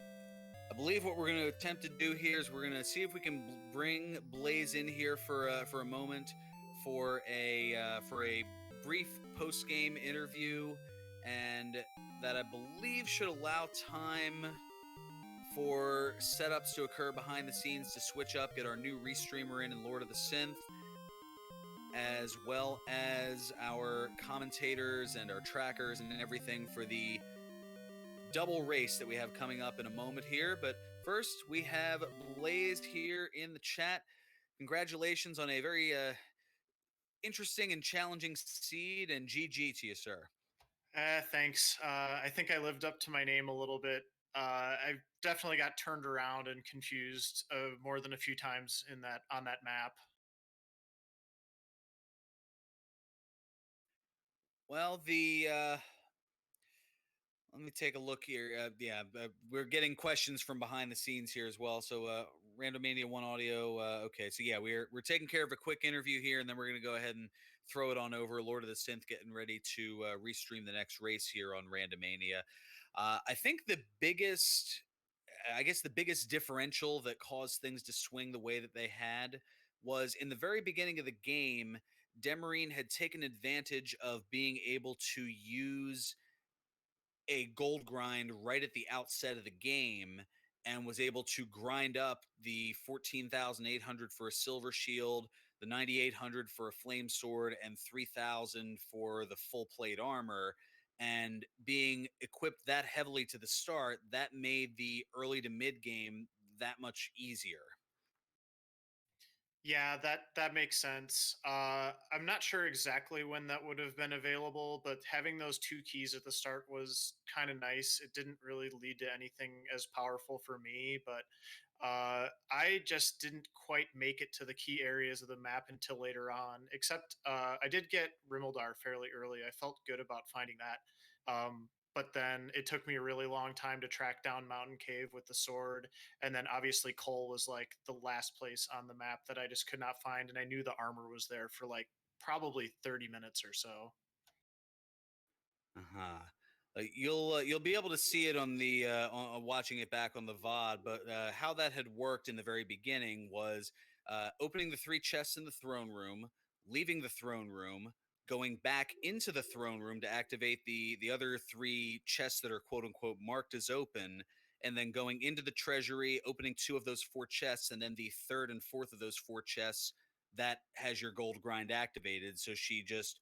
I believe what we're going to attempt to do here is we're going to see if we can bring Blaze in here for a moment for a brief post-game interview, and that I believe should allow time for setups to occur behind the scenes to switch up, get our new restreamer in Lord of the Synth, as well as our commentators and our trackers and everything for the double race that we have coming up in a moment here. But first, we have Blaze here in the chat. Congratulations on a very interesting and challenging seed, and GG to you, sir. Thanks. I think I lived up to my name a little bit. I definitely got turned around and confused more than a few times on that map. Well, let me take a look here. We're getting questions from behind the scenes here as well. So, Randomania 1 Audio. Okay, so yeah, we're taking care of a quick interview here, and then we're going to go ahead and throw it on over. Lord of the Synth getting ready to restream the next race here on Randomania. I think the biggest, I guess the biggest differential that caused things to swing the way that they had was in the very beginning of the game. Demerine had taken advantage of being able to use a gold grind right at the outset of the game and was able to grind up the 14,800 for a silver shield, the 9,800 for a flame sword, and 3,000 for the full plate armor. And being equipped that heavily to the start, that made the early to mid game that much easier. Yeah, that makes sense. I'm not sure exactly when that would have been available, but having those two keys at the start was kind of nice. It didn't really lead to anything as powerful for me, but I just didn't quite make it to the key areas of the map until later on. Except I did get Rimmildar fairly early. I felt good about finding that. But then it took me a really long time to track down Mountain Cave with the sword, and then obviously Cole was like the last place on the map that I just could not find, and I knew the armor was there for like probably 30 minutes or so. Uh-huh. You'll be able to see it on the on watching it back on the VOD, but how that had worked in the very beginning was opening the three chests in the throne room, leaving the throne room, going back into the throne room to activate the other three chests that are quote unquote marked as open, and then going into the treasury, opening two of those four chests, and then the third and fourth of those four chests that has your gold grind activated. So she just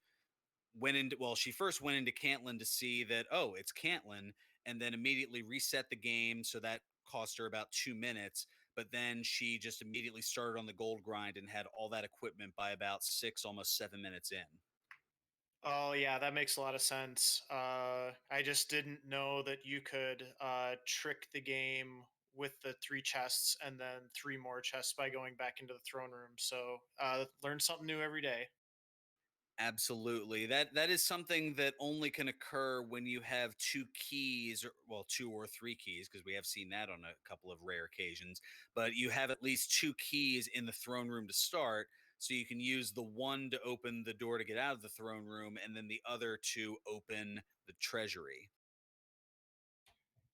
went into well she first went into Cantlin to see that, oh, it's Cantlin, and then immediately reset the game, so that cost her about 2 minutes. But then she just immediately started on the gold grind and had all that equipment by about 6, almost 7 minutes in. Oh yeah, that makes a lot of sense. I just didn't know that you could trick the game with the three chests and then three more chests by going back into the throne room. So learn something new every day. Absolutely. That is something that only can occur when you have two keys, or well, two or three keys, because we have seen that on a couple of rare occasions. But you have at least two keys in the throne room to start, so you can use the one to open the door to get out of the throne room, and then the other to open the treasury.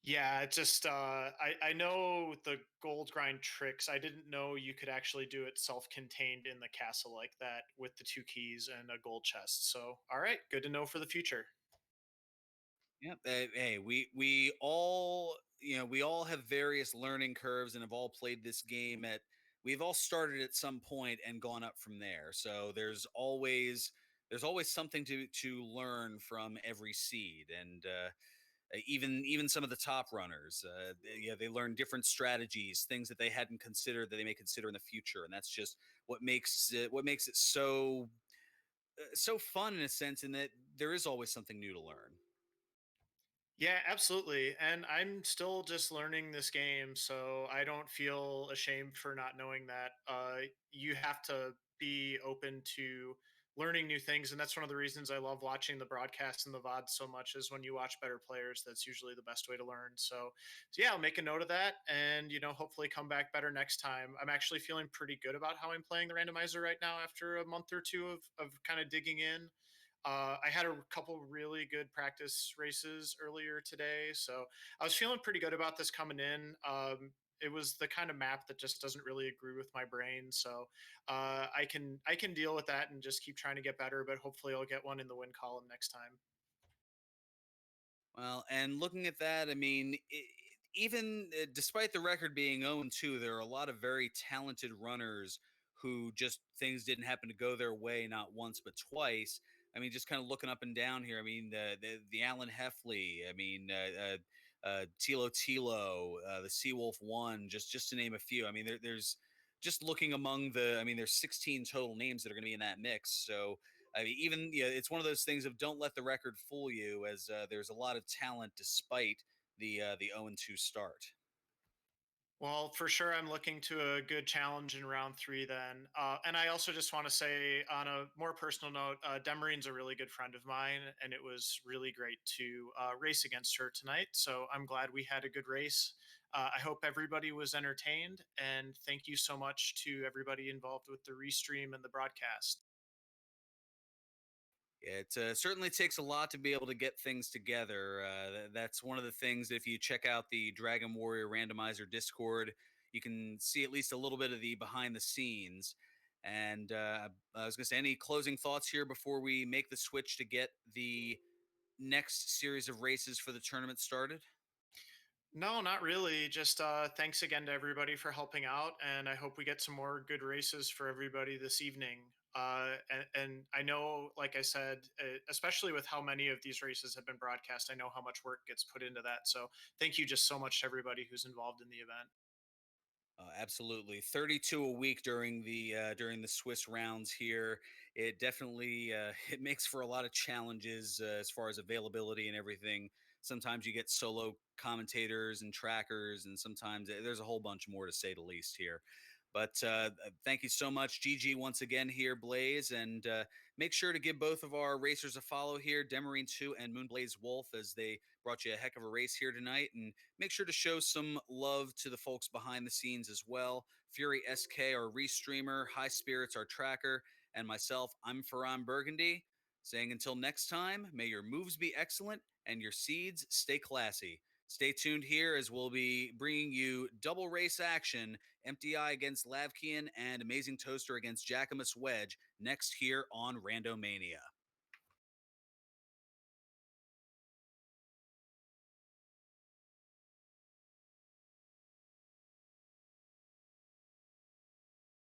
Yeah, it just I know the gold grind tricks. I didn't know you could actually do it self-contained in the castle like that with the two keys and a gold chest. So, all right, good to know for the future. Yeah. Hey, we all we all have various learning curves and have all played this game at. We've all started at some point and gone up from there. So there's always something to learn from every seed, and even some of the top runners, yeah, they learn different strategies, things that they hadn't considered that they may consider in the future, and that's just what makes it so fun in a sense, in that there is always something new to learn. Yeah, absolutely. And I'm still just learning this game, so I don't feel ashamed for not knowing that. You have to be open to learning new things, and that's one of the reasons I love watching the broadcast and the VOD so much. Is when you watch better players, that's usually the best way to learn. So yeah, I'll make a note of that, and hopefully come back better next time. I'm actually feeling pretty good about how I'm playing the randomizer right now after a month or two of kind of digging in. I had a couple really good practice races earlier today, so I was feeling pretty good about this coming in. It was the kind of map that just doesn't really agree with my brain, so I can deal with that and just keep trying to get better. But hopefully, I'll get one in the win column next time. Well, and looking at that, I mean, even despite the record being 0-2, there are a lot of very talented runners who just things didn't happen to go their way not once but twice. I mean, just kind of looking up and down here. I mean, the Alan Heffley. I mean, Tilo Tilo, the Seawolf One, just to name a few. I mean, there's just looking among the. I mean, there's 16 total names that are going to be in that mix. So I mean, even yeah, it's one of those things of don't let the record fool you, as there's a lot of talent despite the 0-2 start. Well, for sure, I'm looking to a good challenge in round three then. And I also just want to say, on a more personal note, Demarine's a really good friend of mine, and it was really great to race against her tonight. So I'm glad we had a good race. I hope everybody was entertained, and thank you so much to everybody involved with the restream and the broadcast. It certainly takes a lot to be able to get things together. That's one of the things. If you check out the Dragon Warrior Randomizer Discord, you can see at least a little bit of the behind the scenes. And I was going to say, any closing thoughts here before we make the switch to get the next series of races for the tournament started? No, not really. Just thanks again to everybody for helping out, and I hope we get some more good races for everybody this evening. And I know, like I said, especially with how many of these races have been broadcast, I know how much work gets put into that. So thank you just so much to everybody who's involved in the event. Absolutely, 32 a week during the Swiss rounds here. It definitely it makes for a lot of challenges as far as availability and everything. Sometimes you get solo commentators and trackers, and sometimes there's a whole bunch more to say the least here. But thank you so much, GG, once again here, Blaze, and make sure to give both of our racers a follow here, Demerine2 and moonblazewolf, as they brought you a heck of a race here tonight. And make sure to show some love to the folks behind the scenes as well. Fury SK, our restreamer, High Spirits, our tracker, and myself, I'm FearonBurgundy, saying until next time, may your moves be excellent and your seeds stay classy. Stay tuned here as we'll be bringing you double race action, Empty Eye against Lavkian and Amazing Toaster against Jackamus Wedge next here on Randomania.